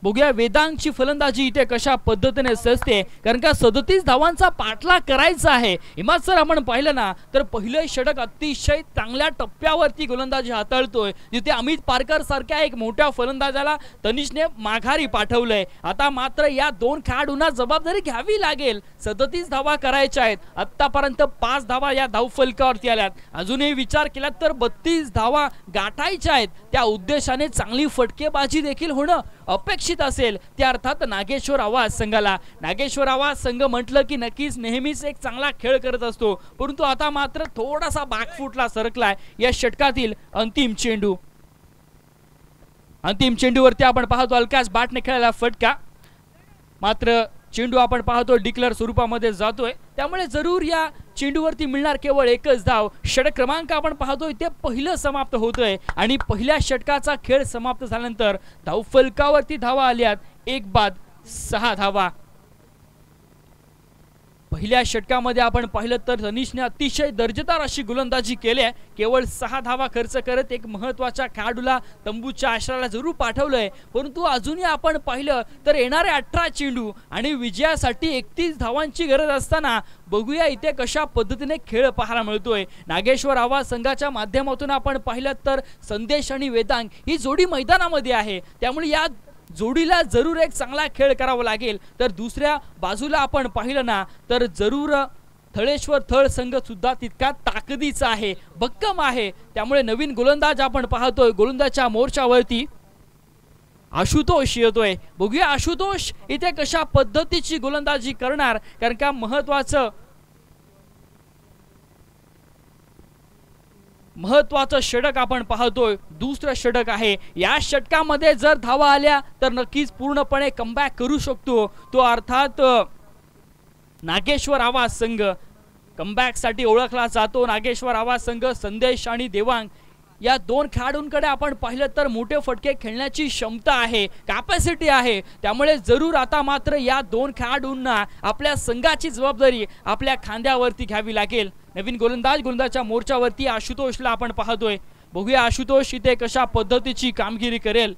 बघूया वेदांगची फलंदाजी इथे कशा पद्धतीने सजते कारण का 37 धावांचा पाठलाग करायचा आहे। इमाद सर आपण पाहिलं ना तर पहिलं षटक अतिशय चांगल्या टप्प्यावरती गोलंदाजी हाताळतोय जिथे अमित पारकर सारख्या एक मोठ्या फलंदाजाला तनिषने माघारी पाठवलंय। आता मात्र या दोन खेळाडूंना जबाबदारी घ्यावी लागेल। 37 धावा करायच्या आहेत। आतापर्यंत 5 धावा या धावफलकावरती आल्यात। अजूनही विचार केला तर 32 धावा गाठायच्या आहेत। त्या उद्देशाने चांगली फटकेबाजी देखील होणं अपेक्षित असेल ते अर्थात नागेश्वर आवाज संघाला। नागेश्वर आवाज संघ म्हटलं की नक्कीच नेहमीच एक चांगला खेळ करत असतो परंतु आता मात्र थोडासा बॅकफुटला सरकलाय या षटकातील अंतिम चेंडू। अंतिम चेंडूवरती आपण पाहतो अलकास बाटने खेळायला फटका मात्र चेंडू आपण पाहतो डिक्लेअर स्वरूपामध्ये जातोय त्यामुळे जरूर या चेंडूवरती मिळणार केवळ एकच धाव। षटक क्रमांक आपण पाहतोय ते पहिलं समाप्त होतोय आणि पहिल्या षटकाचा खेळ समाप्त झाल्यानंतर धावफलकावरती धावा आल्यात 1 बाद 6 धावा। पहिल्या षटकामध्ये आपण पाहिलं तर तनिषने अतिशय दर्जेदार अशी गोलंदाजी केली आहे। केवळ 6 धावा खर्च करत एक महत्त्वाच्या खेळाडूला तंबूच्या आश्रयाला जरूर पाठवलंय परंतु अजूनही आपण पाहिलं तर येणारे 18 चेंडू आणि विजयासाठी 31 धावांची गरज असताना बघूया इथे कशा पद्धतीने खेळ पाहायला मिळतोय। नागेश्वर आवाज संघाच्या माध्यमातून आपण पाहिलं तर संदेश आणि वेदांग ही जोडी मैदानामध्ये आहे त्यामुळे या जोडीला जरूर एक चांगला खेळ करावा लागेल। तर दुसऱ्या बाजूला आपण पाहिलं ना तर जरूर थळेश्वर थळ संघ सुद्धा तितका ताकदीचा आहे भक्कम आहे त्यामुळे नवीन गोलंदाज आपण पाहतोय गोलंदाजच्या मोर्चावरती आशुतोष येतोय। बघूया आशुतोष इथे कशा पद्धतीची गोलंदाजी करणार कारण का महत्वाचं षटक आपण पाहतोय दुसरं षटक आहे। या षटकामध्ये जर धावा आल्या तर नक्कीच पूर्णपणे कमबॅक करू शकतो तो अर्थात नागेश्वर आवाज संघ कमबॅक साठी ओळखला जातो। नागेश्वर आवाज संघ संदेश आणि देवांग या दोन खेळाडूंकडे आपण पाहिलं तर मोठे फटके खेळण्याची क्षमता आहे कॅपॅसिटी आहे त्यामुळे जरूर आता मात्र या दोन खेळाडूंना आपल्या संघाची जबाबदारी आपल्या खांद्यावरती घ्यावी लागेल। नवीन गोलंदाजच्या मोर्चावरती आशुतोषला आपण पाहतोय। बघूया आशुतोष इथे कशा पद्धतीची कामगिरी करेल।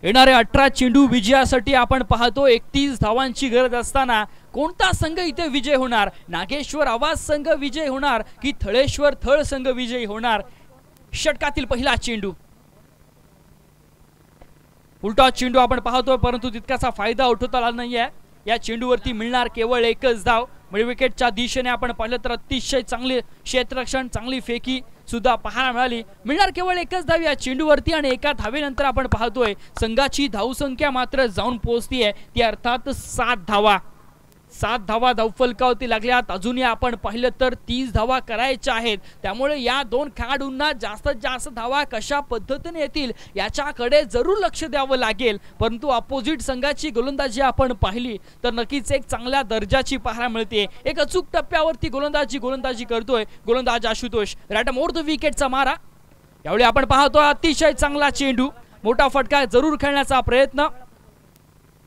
येणारे 18 चेंडू विजयासाठी आपण पाहतो 31 धावांची गरज असताना कोणता संघ इथे विजय होणार। नागेश्वर आवाज संघ विजय होणार की थळेश्वर थळ संघ विजयी होणार। षटकातील पहिला चेंडू उलटा चेंडू आपण पाहतोय परंतु तितकासा फायदा उठवता आला नाहीये। या चेंडूवरती मिळणार केवळ एकच धाव। विकेटच्या दिशेने आपण पाहिलं तर अतिशय चांगले क्षेत्ररक्षण चांगली फेकी सुद्धा पाहायला मिळाली। मिळणार केवळ एकच धाव या चेंडूवरती आणि एका धावेनंतर आपण पाहतोय संघाची धावसंख्या मात्र जाऊन पोहोचतीये ती अर्थात 7 धावा। 7 धावा धावफलकावरती लागल्यात। अजूनही आपण पाहिलं तर 30 धावा करायच्या आहेत त्यामुळे या दोन खेळाडूंना जास्तीत जास्त धावा कशा पद्धतीने येतील याच्याकडे जरूर लक्ष द्यावं लागेल परंतु अपोजिट संघाची गोलंदाजी आपण पाहिली तर नक्कीच एक चांगल्या दर्जाची पाहायला मिळते। एक अचूक टप्प्यावरती गोलंदाजी करतोय गोलंदाज आशुतोष। राईट मोर द विकेटचा मारा यावेळी आपण पाहतो अतिशय चांगला चेंडू मोठा फटका जरूर खेळण्याचा प्रयत्न,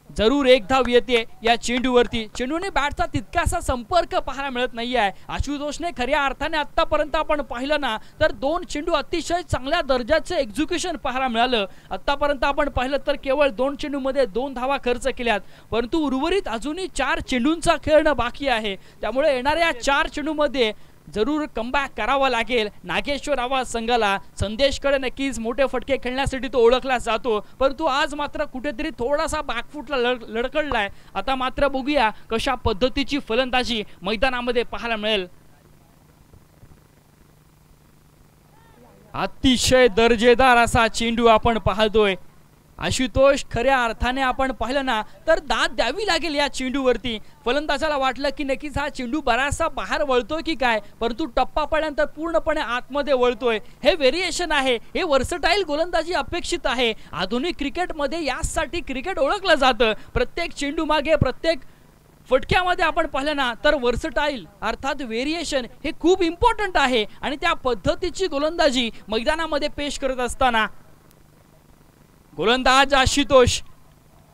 जरूर एक धाव येते या चेंडूवरती. चेंडूने बॅटचा तितकासा संपर्क पाहायला मिळत नाही आहे. आशुतोषने खऱ्या अर्थाने आतापर्यंत आपण पाहिलं ना तर 2 चेंडू अतिशय चांगल्या दर्जाचे एक्झिक्युशन पाहायला मिळालं. आतापर्यंत आपण पाहिलं तर केवळ 2 चेंडूमध्ये 2 धावा खर्च केल्यात, परंतु उर्वरित अजूनही 4 चेंडूंचा खेळणं बाकी आहे. त्यामुळे येणाऱ्या 4 चेंडूमध्ये जरूर कमबॅक करावा लागेल नागेश्वर आवाज संघाला. संदेशकडे नक्कीच मोठे फटके खेळण्यासाठी तो ओळखला जातो, परंतु आज मात्र कुठेतरी थोडासा बॅकफुटला लडखडलाय. आता मात्र बघूया कशा पद्धतीची फलंदाजी मैदानामध्ये पाहायला मिळेल. अतिशय दर्जेदार असा चेंडू आपण पाहतोय. आशुतोष खऱ्या अर्थाने आपण पाहिलं ना तर दाद द्यावी लागेल या चेंडूवरती. फलंदाजाला वाटलं की नक्कीच हा चेंडू बराचसा बाहेर वळतोय की काय, परंतु टप्पा पडल्यानंतर पूर्णपणे आतमध्ये वळतोय. हे व्हेरिएशन आहे, हे वर्सटाईल गोलंदाजी अपेक्षित आहे. आधुनिक क्रिकेटमध्ये यासाठी क्रिकेट ओळखलं जातं. प्रत्येक चेंडू मागे, प्रत्येक फटक्यामध्ये आपण पाहिलं ना तर वर्सटाईल अर्थात व्हेरिएशन हे खूप इम्पॉर्टंट आहे. आणि त्या पद्धतीची गोलंदाजी मैदानामध्ये पेश करत असताना गोलंदाज आशुतोष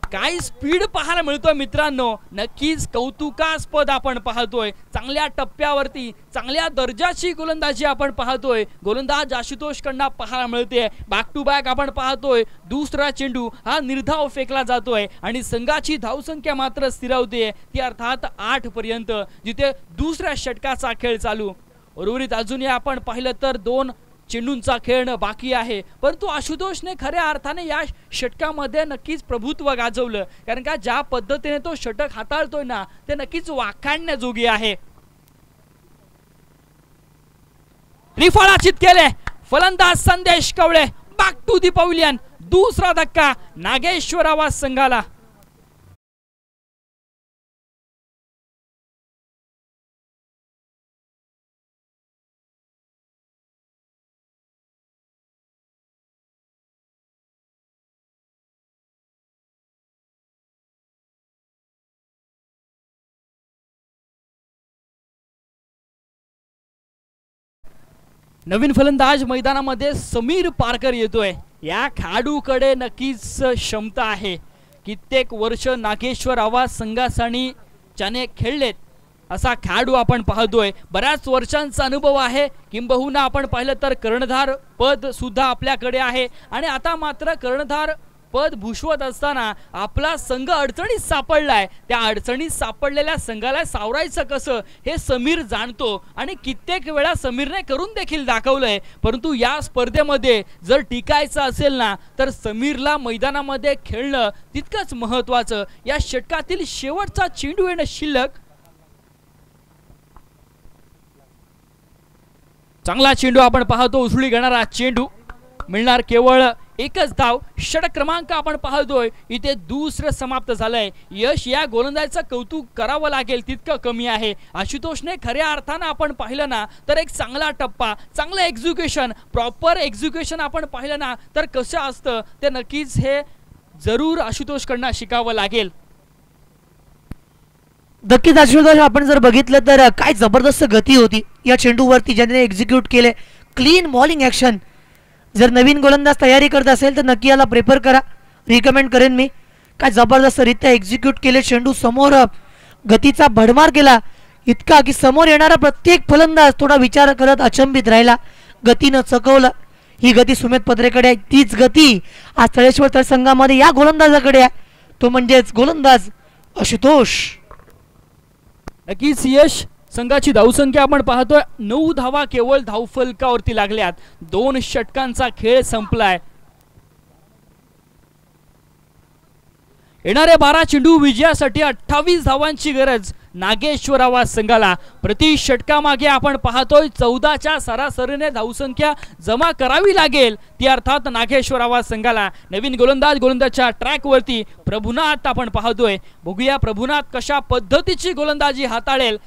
काय स्पीड पाहायला मिळतोय मित्रांनो. नक्कीच कौतुकास्पद आपण पाहतोय. चांगल्या टप्प्यावरती चांगल्या दर्जाची गोलंदाजी आपण पाहतोय गोलंदाज आशुतोष कडनं पाहायला मिळते. बॅक टू बॅक आपण पाहतोय दुसरा चेंडू हा निर्धाव फेकला जातोय आणि संघाची धावसंख्या मात्र स्थिरावते ती अर्थात 8 पर्यंत, जिथे दुसऱ्या षटकाचा खेळ चालू. उर्वरित अजूनही आपण पाहिलं तर 2 चेंडूंचा खेळणं बाकी आहे, परंतु आशुतोषने खऱ्या अर्थाने या षटकामध्ये नक्कीच प्रभुत्व गाजवलं. कारण का ज्या पद्धतीने तो षटक हाताळतोय ना ते नक्कीच वाखाणण्याजोगी आहे. त्रिफळाचित केले फलंदाज Sandesh Kavale. Back to the pavilion. दुसरा धक्का नागेश्वर आवाज संघाला. नवीन फलंदाज मैदानामध्ये समीर पारकर येतोय. या खेळाडूकडे नक्कीच क्षमता आहे. कित्येक वर्ष नागेश्वर आवाज संघासाठी ज्याने खेळलेत असा खेळाडू आपण पाहतोय. बऱ्याच वर्षांचा अनुभव आहे. किंबहुना आपण पाहिलं तर कर्णधार पद सुद्धा आपल्याकडे आहे आणि आता मात्र कर्णधार पद भूषवत असताना आपला संघ अडचणीत सापडलाय. त्या अडचणीत सापडलेल्या संघाला सावरायचं कसं हे समीर जाणतो आणि कित्येक वेळा समीरने करून देखील दाखवलंय. परंतु या स्पर्धेमध्ये जर टिकायचं असेल ना तर समीरला मैदानामध्ये खेळणं तितकंच महत्वाचं. या षटकातील शेवटचा चेंडू येणं शिल्लक. चांगला चेंडू आपण पाहतो. उसळी घेणारा चेंडू. मिळणार केवळ एकच धाव. षटक क्रमांक आपण पाहतोय इथे दुसरं समाप्त झालंय. यश या गोलंदाजीचं कौतुक करावं लागेल तितकं कमी आहे. आशुतोषने खऱ्या अर्थानं आपण पाहिलं ना तर एक चांगला टप्पा, चांगलं एक्झिक्युशन, प्रॉपर एक्झिक्युशन आपण पाहिलं ना तर कसं असतं ते नक्कीच हे जरूर आशुतोषकडनं शिकावं लागेल. नक्कीच आशुतोष आपण जर बघितलं तर काय जबरदस्त गती होती या चेंडूवरती ज्याने एक्झिक्यूट केले. Clean bowling action. जर नवीन गोलंदाज तयारी करत असेल तर नक्की याला प्रेफर करा, रिकमेंड करेन मी. काय जबरदस्तरित्या एक्झिक्यूट केले चेंडू. समोर गतीचा भडमार केला इतका की समोर येणारा प्रत्येक फलंदाज थोडा विचार करत अचंबित राहिला. गतीनं चकवलं. ही गती सुमेध पत्रेकडे आहे. तीच गती आज तळेश्वर तळसंघामध्ये या गोलंदाजाकडे आहे, तो म्हणजेच गोलंदाज आशुतोष. नक्कीच यश संघाची धावसंख्या आपण पाहतोय 9 धावा केवळ धावफलकावरती लागल्यात. 2 षटकांचा खेळ संपलाय. येणारे 12 चेंडू विजयासाठी 28 धावांची गरज नागेश्वर आवाज संघाला. प्रति षटकामागे आपण पाहतोय 14च्या सरासरीने धावसंख्या जमा करावी लागेल ती अर्थात नागेश्वर आवाज संघाला. नवीन गोलंदाजच्या ट्रॅकवरती प्रभुनाथ आपण पाहतोय. बघूया प्रभुनाथ कशा पद्धतीची गोलंदाजी हाताळेल.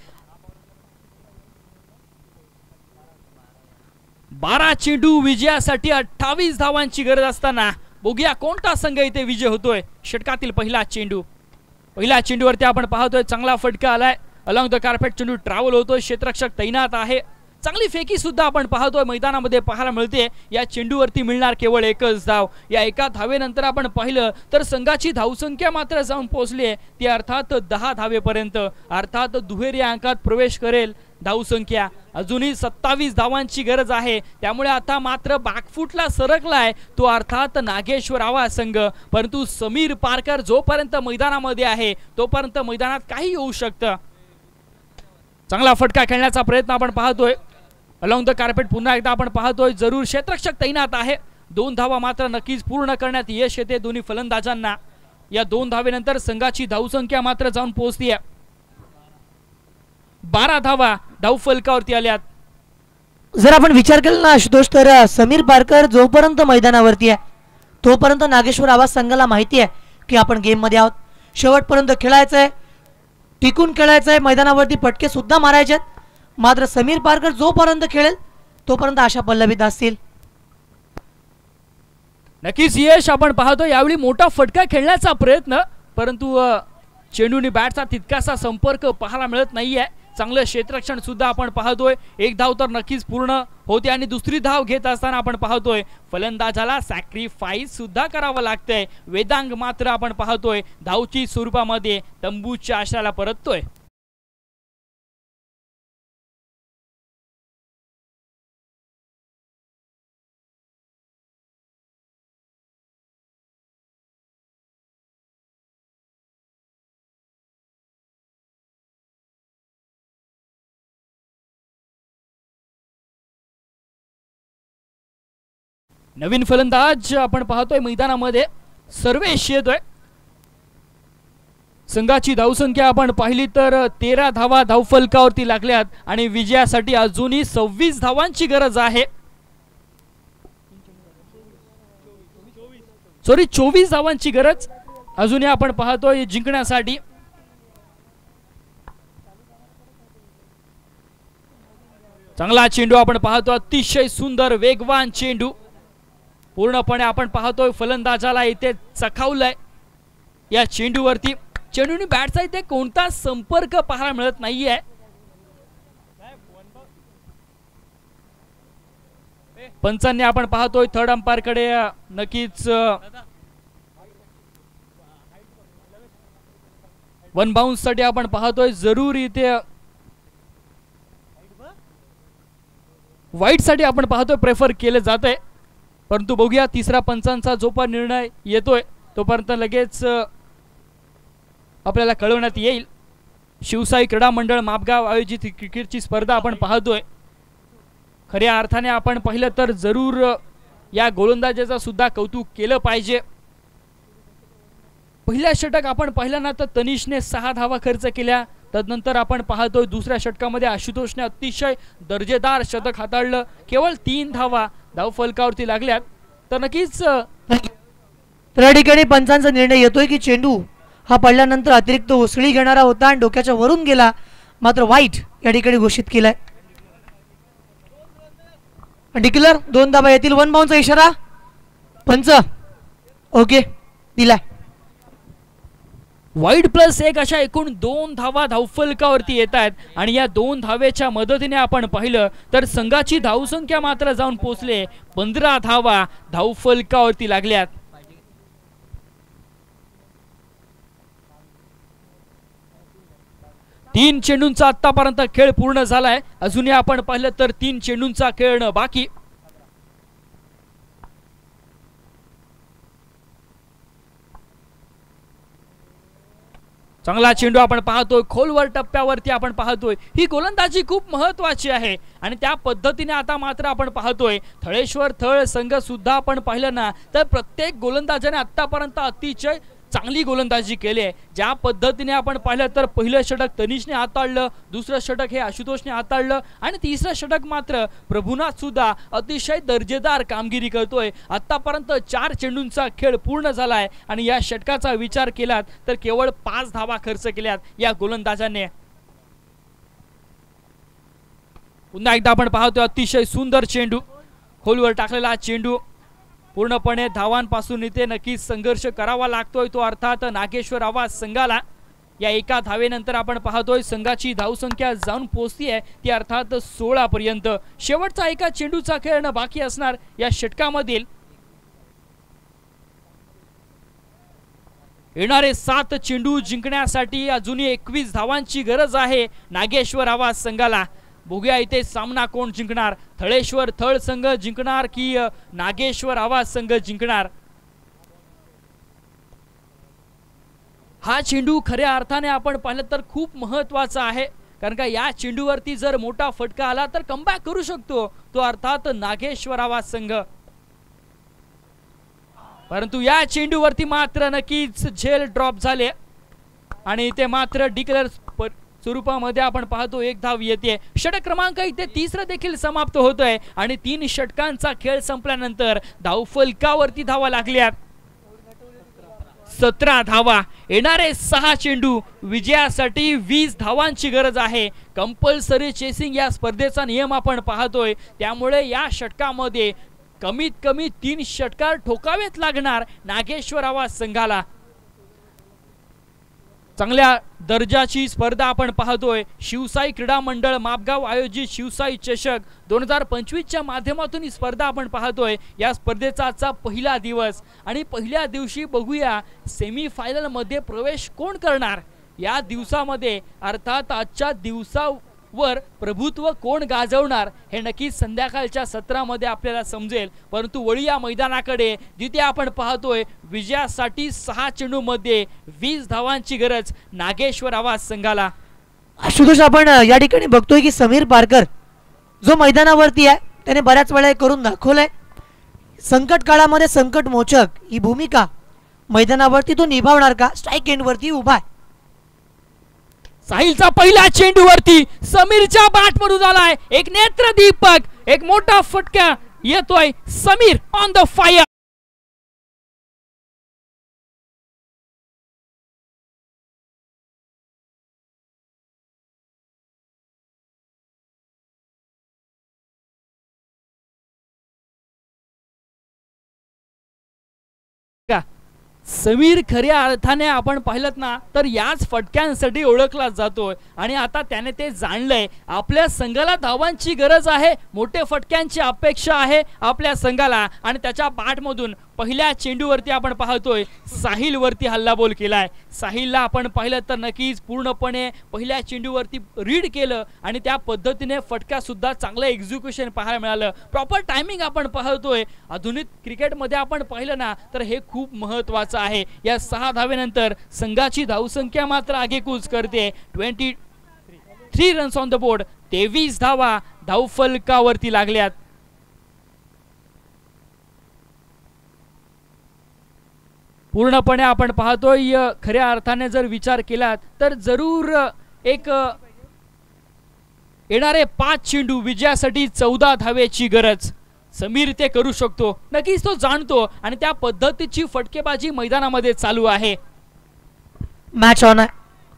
12 चेंडू विजयासाठी 28 धावांची गरज असताना बघूया कोणता संघ इथे विजय होतोय. षटकातील पहिला चेंडूवरती आपण पाहतोय चांगला फटका आलाय. अलॉंग द कार्पेट चेंडू ट्रॅव्हल होतोय. क्षेत्ररक्षक तैनात आहे. चांगली फेकी सुद्धा आपण पाहतोय मैदानामध्ये पाहायला मिळते। या चेंडूवरती मिळणार केवळ एकच धाव। या एका धावेनंतर आपण पाहिलं तर संघाची धावसंख्या मात्र जाऊन पोहोचली आहे ती अर्थात 10 धावेपर्यंत, अर्थात दुहेरी अंकात प्रवेश करेल धावसंख्या। अजूनही 27 धावांची गरज आहे, त्यामुळे आता मात्र बॅकफुटला सरकलाय तो अर्थात नागेश्वर आवाज संघ। परंतु समीर पारकर जोपर्यंत मैदानामध्ये आहे तोपर्यंत मैदानात काही होऊ शकतं। चांगला फटका खेळण्याचा प्रयत्न आपण पाहतोय अलॉंग द कार्पेट, पुन्हा एकदा आपण पाहतोय जरूर क्षेत्ररक्षक तैनात आहे। 2 धावा मात्र नक्कीच पूर्ण करण्यात यश येते दोन्ही फलंदाजांना। या 2 धावेनंतर संघाची धावसंख्या मात्र जाऊन पोहोचली आहे 12 धावा धाव फलकावरती आल्यात। जर आपण विचार केला ना आशुतोष तर समीर पारकर जोपर्यंत मैदानावरती आहे तोपर्यंत नागेश्वर आवाज संघाला माहिती आहे की आपण गेम मध्ये आहोत, शेवटपर्यंत खेळायचं आहे, टिकून खेळायचं आहे, मैदानावरती फटके सुद्धा मारायचे आहेत। मात्र समीर पारकर जोपर्यंत खेळेल तोपर्यंत आशा पल्लवित असतील। नक्कीच यश आपण पाहतो यावेळी मोठा फटका खेळण्याचा प्रयत्न, परंतु चेंडूनी बॅटचा तितकासा संपर्क पाहायला मिळत नाहीये। चांगलं क्षेत्ररक्षण सुद्धा आपण पाहतोय, एक धाव तर नक्कीच पूर्ण होते आणि दुसरी धाव घेत असताना आपण पाहतोय फलंदाजाला सॅक्रिफाईस सुद्धा करावं लागतंय। वेदांग मात्र आपण पाहतोय धावची स्वरूपामध्ये तंबूच्या आशाला परततोय। नवीन फलंदाज आपण पाहतोय मैदानामध्ये सर्वेश येतोय। संघाची धावसंख्या आपण पाहिली तर 13 धावा धावफलकावरती लागल्यात आणि विजयासाठी अजूनही 26 धावांची गरज आहे। 24 धावांची गरज अजूनही आपण पाहतोय जिंकण्यासाठी। चांगला चेंडू आपण पाहतो, अतिशय सुंदर वेगवान चेंडू पूर्णपणे आपण पाहतोय फलंदाजाला इथे चखावलंय या चेंडूवरती। चेंडूनी बॅटचा इथे कोणता संपर्क पाहायला मिळत नाहीये। पंचांनी आपण पाहतोय थर्ड अंपायर कडे नक्कीच वन बाउन्स साठी आपण पाहतोय जरूर इथे वाईट साठी आपण पाहतोय प्रेफर केले जाते, परंतु बघूया तिसरा पंचांचा जो पण निर्णय येतोय तोपर्यंत लगेच आपल्याला कळवण्यात येईल। शिवसाई क्रीडा मंडळ मापगाव आयोजित क्रिकेटची स्पर्धा आपण पाहतोय। खऱ्या अर्थाने आपण पाहिलं तर जरूर या गोलंदाजाचं सुद्धा कौतुक केलं पाहिजे। पहिल्या षटक आपण पाहिलं ना तर तनिषने 6 धावा खर्च केल्या, तदनंतर आपण पाहतोय दुसऱ्या षटकामध्ये आशुतोषने अतिशय दर्जेदार शतक हाताळलं, केवळ 3 धावा धाव फलकावरती लागल्यात। तर नक्कीच त्या ठिकाणी पंचांचा निर्णय येतोय की चेंडू हा पडल्यानंतर अतिरिक्त उसळी घेणारा होता आणि डोक्याच्या वरून गेला, मात्र वाईट या ठिकाणी घोषित केलाय। डिक्लेअर 2 धावा येतील, 1 बाउन्सचा इशारा पंच ओके दिलाय। वाईड प्लस 1 अशा एकूण 2 धावा धावफलकावरती येत आहेत आणि या 2 धावेच्या मदतीने आपण पाहिलं तर संघाची धावसंख्या मात्र जाऊन पोहोचले 15 धावा धावफलकावरती लागल्यात। तीन चेंडूंचा आतापर्यंत खेळ पूर्ण झालाय, अजूनही आपण पाहिलं तर 3 चेंडूंचा खेळणं बाकी। चांगला चेंडू आपण पाहतोय खोलवर टप्प्यावरती आपण पाहतोय, ही गोलंदाजी खूप महत्त्वाची आहे आणि त्या पद्धतीने आता मात्र आपण पाहतोय थळेश्वर थळ संघ सुद्धा आपण पाहिलं ना तर प्रत्येक गोलंदाजाने आतापर्यंत अतिशय चांगली गोलंदाजी केली आहे। ज्या पद्धतीने आपण पाहिलं तर पहिलं षटक तनिषने हाताळलं, दुसरं षटक हे आशुतोषने हाताळलं आणि तिसरं षटक मात्र प्रभुनाथ सुद्धा अतिशय दर्जेदार कामगिरी करतोय। आतापर्यंत 4 चेंडूंचा खेळ पूर्ण झालाय आणि या षटकाचा विचार केलात तर केवळ 5 धावा खर्च केल्यात या गोलंदाजाने। पुन्हा एकदा आपण पाहतोय अतिशय सुंदर चेंडू, खोलवर टाकलेला चेंडू, पूर्णपणे धावांपासून इथे नक्कीच संघर्ष करावा लागतोय तो अर्थात नागेश्वर आवाज संघाला। या एका धावेनंतर आपण पाहतोय संघाची धावसंख्या जाऊन पोहोचती आहे ती अर्थात 16 पर्यंत। शेवटचा एका चेंडूचा खेळणं बाकी असणार या षटकामधील। येणारे 7 चेंडू जिंकण्यासाठी अजूनही 21 धावांची गरज आहे नागेश्वर आवाज संघाला। बघूया इथे सामना कोण जिंकणार, थळेश्वर थळ संघ जिंकणार की नागेश्वर आवाज संघ जिंकणार। हा चेंडू खऱ्या अर्थाने आपण पाहिलं तर खूप महत्त्वाचा आहे, कारण का या चेंडूवरती जर मोठा फटका आला तर कमबॅक करू शकतो तो अर्थात नागेश्वर आवाज संघ। परंतु या चेंडूवरती मात्र नक्कीच झेल ड्रॉप झाले आणि इथे मात्र डिक्लेअर स्वरूपामध्ये आपण पाहतो 1 धाव येते। षटक क्रमांक इथे 3 देखील समाप्त होतोय आणि 3 षटकांचा खेळ संपल्यानंतर धावफलकावरती धावा लागल्यात 17 धावा। येणारे 6 चेंडू विजयासाठी 20 धावांची गरज आहे। कंपल्सरी चेसिंग या स्पर्धेचा नियम आपण पाहतोय, त्यामुळे या षटकामध्ये कमीत कमी 3 षटकार ठोकावेत लागणार नागेश्वर आवाज संघाला। चांगल्या दर्जाची स्पर्धा आपण पाहतोय। शिवसाई क्रीडा मंडळ मापगाव आयोजित शिवसाई चषक 2025 च्या माध्यमातून ही स्पर्धा आपण पाहतोय। या स्पर्धेचा आजचा पहिला दिवस आणि पहिल्या दिवशी बघूया सेमी फायनल मध्ये प्रवेश कोण करणार। या दिवसामध्ये अर्थात आजच्या दिवसावर प्रभुत्व कोण गाजवणार हे नक्कीच संध्याकाळच्या सत्रामध्ये आपल्याला समजेल। परंतु वळी या मैदानाकडे जिथे आपण पाहतोय विजयासाठी 6 चेंडू मध्ये 20 धावांची गरज नागेश्वर आवाज संघाला। आशुतोष आपण या ठिकाणी बघतोय की समीर पारकर जो मैदानावरती आहे त्याने बऱ्याच वेळा करून दाखवलंय। संकट काळामध्ये संकट मोचक ही भूमिका मैदानावरती तो निभावणार का, स्ट्राइक एंड वरती उभा आहे। साहिलचा पहिला चेंडूवरती समीरच्या बॅट मधून आलाय एक नेत्रदीपक, एक मोठा फटका येतोय। Sameer on the fire. Sameer खऱ्या अर्थाने आपण पाहिलत ना तर याच फटक्यांसाठी ओळखला जातोय आणि आता त्याने ते जाणलंय आपल्या संघाला धावांची गरज आहे, मोठे फटक्यांची अपेक्षा आहे आपल्या संघाला आणि त्याच्या बॅटमधून पहिल्या चेंडूवरती आपण पाहतोय साहिल वरती हल्लाबोल केलाय। साहिलला आपण पाहिलं तर नक्कीच पूर्णपणे पहिल्या चेंडूवरती रीड केलं आणि त्या पद्धतीने फटका सुद्धा चांगलं एक्झिक्युशन पाहायला मिळालं। प्रॉपर टायमिंग आपण पाहतोय। आधुनिक क्रिकेटमध्ये आपण पाहिलं ना तर हे खूप महत्त्वाचं आहे। या 6 धावेनंतर संघाची धावसंख्या मात्र आगेकूच करते 23 रन्स ऑन द बोर्ड। 23 धावा धावफलकावरती लागल्यात। पूर्णपणे आपण पाहतोय खऱ्या अर्थाने जर विचार केला तर जरूर एक येणारे 5 चेंडू विजयासाठी 14 धावेची गरज समीर ते करू शकतो, नक्कीच तो जाणतो आणि त्या पद्धतीची फटकेबाजी मैदानामध्ये चालू आहे। मॅच ऑन आहे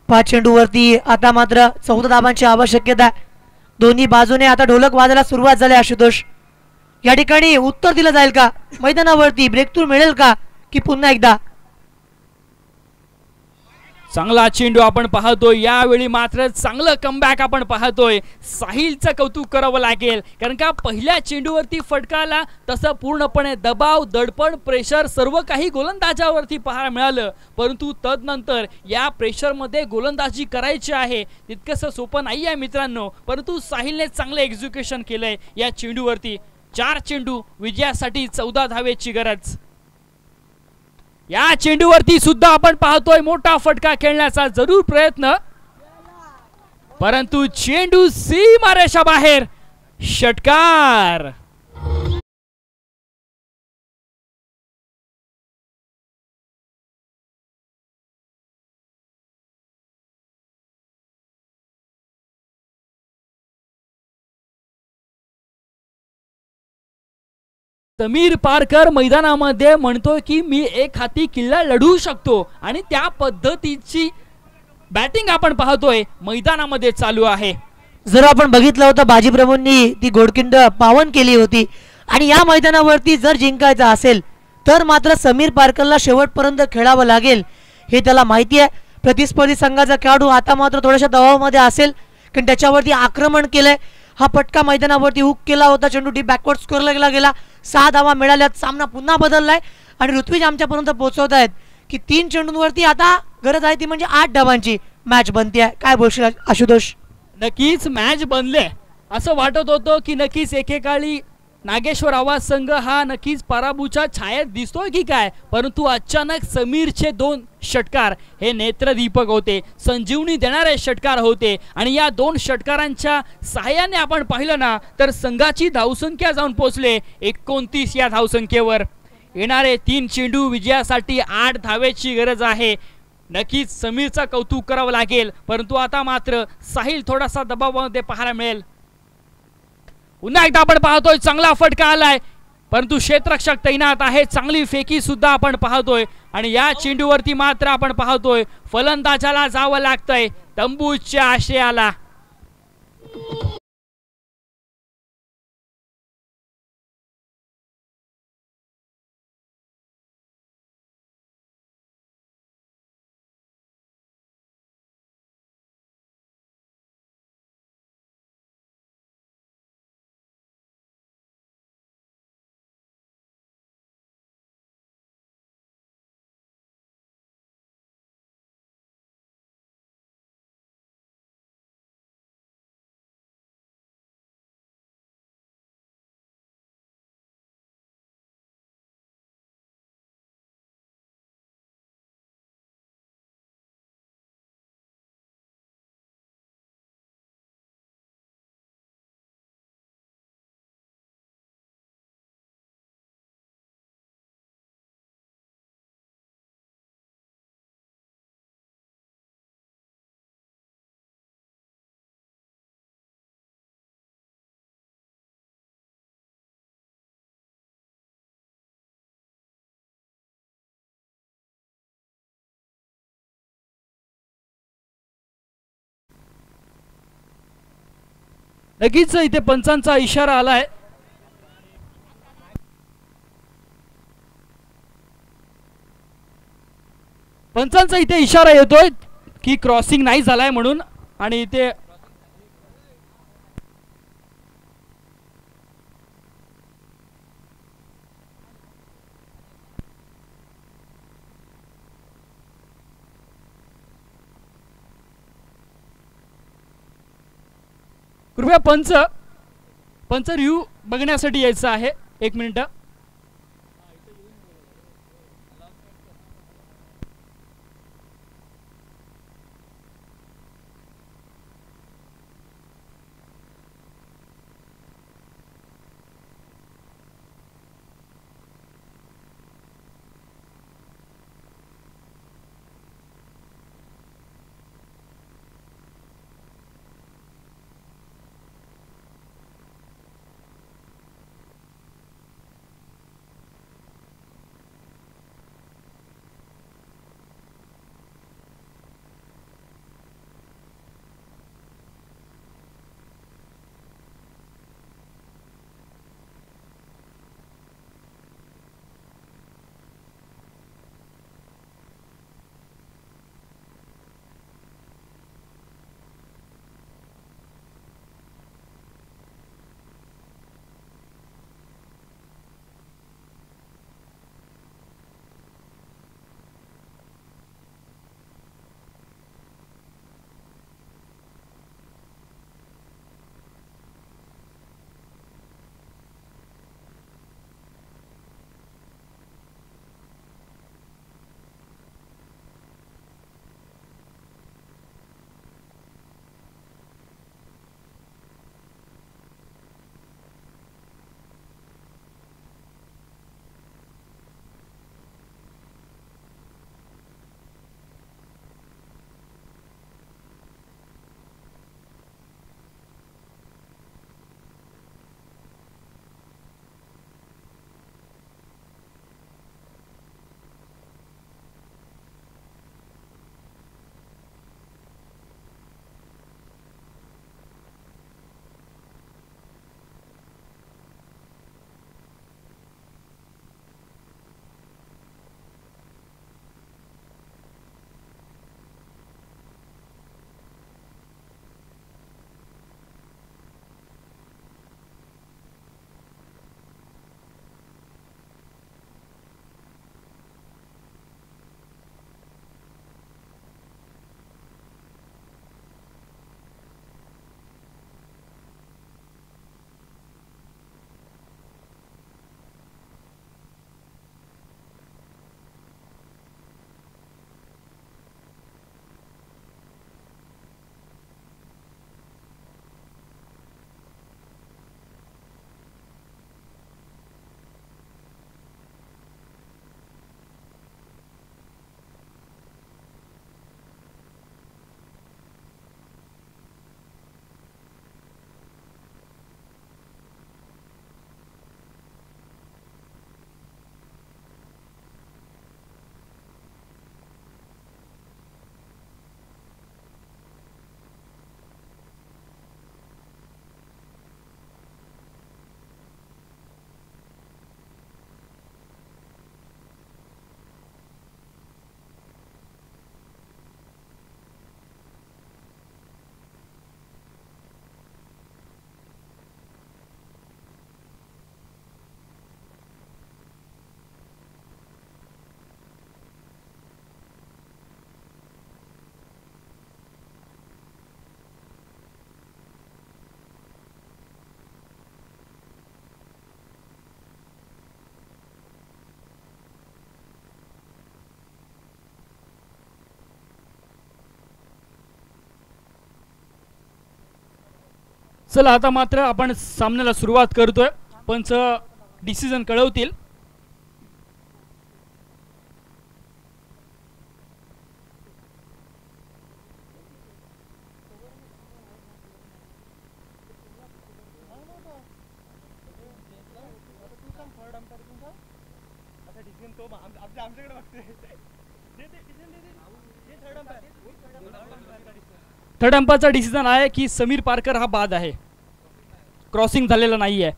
5 चेंडूवरती आता मात्र 14 धावांची आवश्यकता आहे। दोन्ही बाजूने आता ढोलक वाजायला सुरुवात झाली। आशुतोष या ठिकाणी उत्तर दिलं जाईल का, मैदानावरती ब्रेक थ्रू मिळेल का की पुन्हा एकदा चांगला चेंडू आपण पाहतोय। यावेळी मात्र चांगलं कमबॅक आपण पाहतोय। साहिलचं कौतुक करावं लागेल, कारण का पहिल्या चेंडूवरती फटकाला तसं पूर्णपणे दबाव दडपण प्रेशर सर्व काही गोलंदाजावरती पाहायला मिळालं, परंतु तदनंतर या प्रेशरमध्ये गोलंदाजी करायची आहे तितकंसं सोपं नाही आहे मित्रांनो। परंतु साहिलने चांगलं एक्झिक्युशन केलंय या चेंडूवरती। 4 चेंडू विजयासाठी 14 धावेची गरज। या चेंडूवरती सुद्धा आपण पाहतोय मोठा फटका खेळण्याचा जरूर प्रयत्न, परंतु चेंडू सीमारेषा बाहेर। षटकार समीर पारकर मैदानामध्ये म्हणतोय की मी एक हाती किल्ला लढवू शकतो आणि त्या पद्धतीची बॅटिंग आपण पाहतोय मैदानामध्ये चालू आहे। जर आपण बघितलं होतं बाजी प्रभूंनी ती गोडकिंड पावन केली होती आणि या मैदानावरती जर जिंकायचं असेल तर मात्र समीर पारकरला शेवटपर्यंत खेळावं लागेल हे त्याला माहिती आहे। प्रतिस्पर्धी संघाचा खेळाडू आता मात्र थोड्याशा दबावामध्ये असेल, कारण त्याच्यावरती आक्रमण केलंय. हा पटका मैदानावरती हुक केला होता, चेंडू डी बॅकवर्ड स्कोअरला गेला. 6 धावा मिळाल्यात, सामना पुन्हा बदललाय आणि ऋत्विज आमच्यापर्यंत पोहोचवत आहेत की 3 चेंडूंवरती आता गरज आहे ती म्हणजे 8 धावांची मॅच बनते. काय बोलशील आशुतोष? नक्कीच मॅच बनले. असं वाटत होतं की नक्कीच एकेकाळी नागेश्वर आवाज संघ हा नक्कीच पराभूच्या छायेत दिसतोय की काय, परंतु अचानक समीरचे 2 षटकार हे नेत्रदीपक होते, संजीवनी देणारे षटकार होते. आणि या 2 षटकारांच्या सहाय्याने आपण पाहिलं ना तर संघाची धावसंख्या जाऊन पोहोचले 29 या धावसंख्येवर. येणारे 3 चेंडू विजयासाठी 8 धावेची गरज आहे. नक्कीच समीरचा कौतुक करावं लागेल, परंतु आता मात्र साहिल थोडासा दबावामध्ये पाहायला मिळेल. पुन्हा एकदा आपण पाहतोय चांगला फटका आलाय, परंतु क्षेत्ररक्षक तैनात आहे. चांगली फेकी सुद्धा आपण पाहतोय आणि या चेंडूवरती मात्र आपण पाहतोय फलंदाजाला जावं लागतंय तंबूच्या आशयाला. नक्कीच इथे पंचांचा इशारा आलाय. पंचांचा इथे इशारा येतोय की क्रॉसिंग नाही झालाय म्हणून. आणि इथे कृपया पंच रिव्ह्यू बघण्यासाठी यायचं आहे. 1 मिनिट. चला आता मात्र आपण सामन्याला सुरुवात करतोय. पंच डिसिजन कळवतील. थर्ड अंपायरचा डिसिजन आहे की समीर पारकर हा बाद आहे, क्रॉसिंग झालेला नाहीये.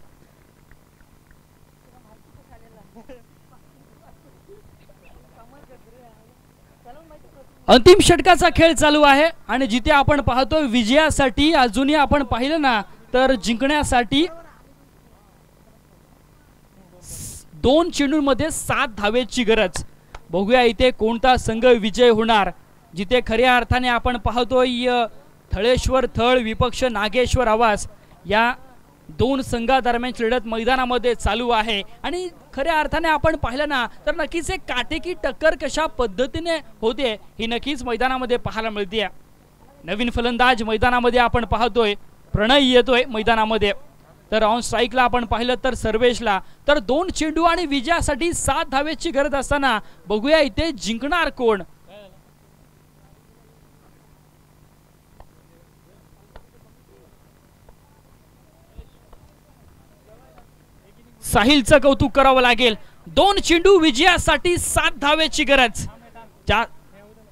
अंतिम षटकाचा खेळ चालू आहे आणि जिथे आपण पाहतो विजयासाठी अजूनही आपण पाहिलं ना तर जिंकण्यासाठी 2 चेंडूंमध्ये 7 धावेची गरज. बघूया इथे कोणता संघ विजय होणार. जिथे खऱ्या अर्थाने आपण पाहतोय थळेश्वर थळ विपक्ष नागेश्वर आवास या 2 संघादरम्यानची लढत मैदानामध्ये चालू आहे आणि खऱ्या अर्थाने आपण पाहिलं ना तर नक्कीच एक काटेकी टक्कर कशा पद्धतीने होते ही नक्कीच मैदानामध्ये पाहायला मिळते. नवीन फलंदाज मैदानामध्ये आपण पाहतोय, प्रणय येतोय मैदानामध्ये. तर ऑन स्ट्राईकला आपण पाहिलं तर सर्वेशला. तर 2 चेंडू आणि विजयासाठी 7 धावेची गरज असताना बघूया इथे जिंकणार कोण. साहिलचं कौतुक करावं लागेल. 2 चेंडू विजयासाठी 7 धावेची गरज. ज्या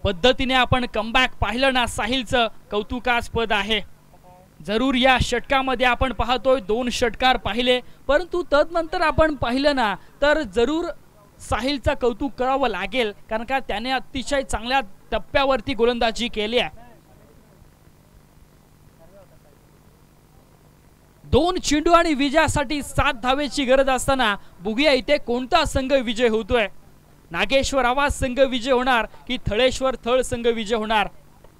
पद्धतीने आपण कमबॅक पाहिलं ना साहिलचं कौतुकास्पद आहे. जरूर या षटकामध्ये आपण पाहतोय 2 षटकार पाहिले, परंतु तदनंतर आपण पाहिलं ना तर जरूर साहिलचं कौतुक करावं लागेल कारण का त्याने अतिशय चांगल्या टप्प्यावरती गोलंदाजी केली आहे. 2 चेंडू आणि विजयासाठी 7 धावेची गरज असताना बघूया इथे कोणता संघ विजय होतोय. नागेश्वर आवाज संघ विजय होणार की थळेश्वर थळ संघ विजय होणार.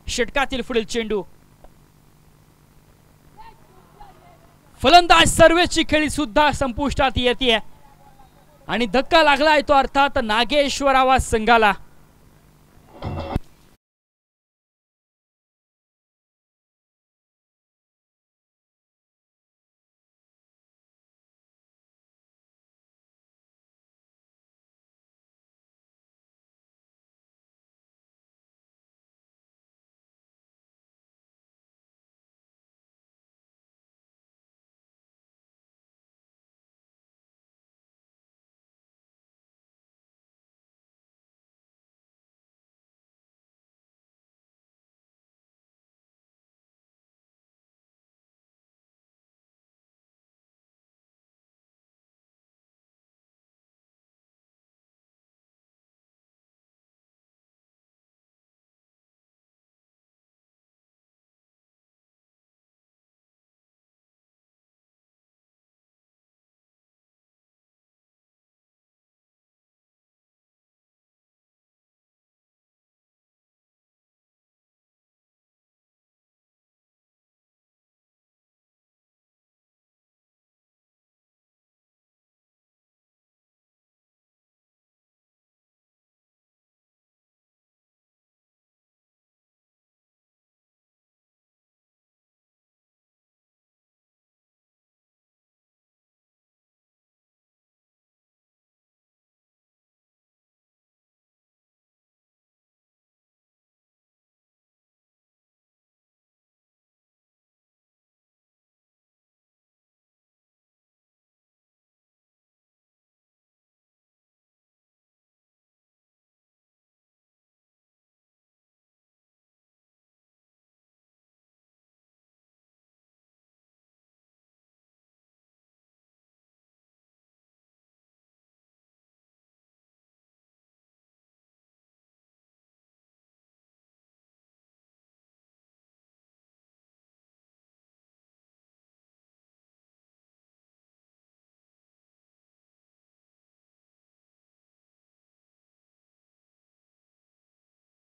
षटकातील पुढील चेंडू. फलंदाज सर्वेची खेळी सुद्धा संपुष्टात येते आणि धक्का लागलाय तो अर्थात नागेश्वर आवाज संघाला.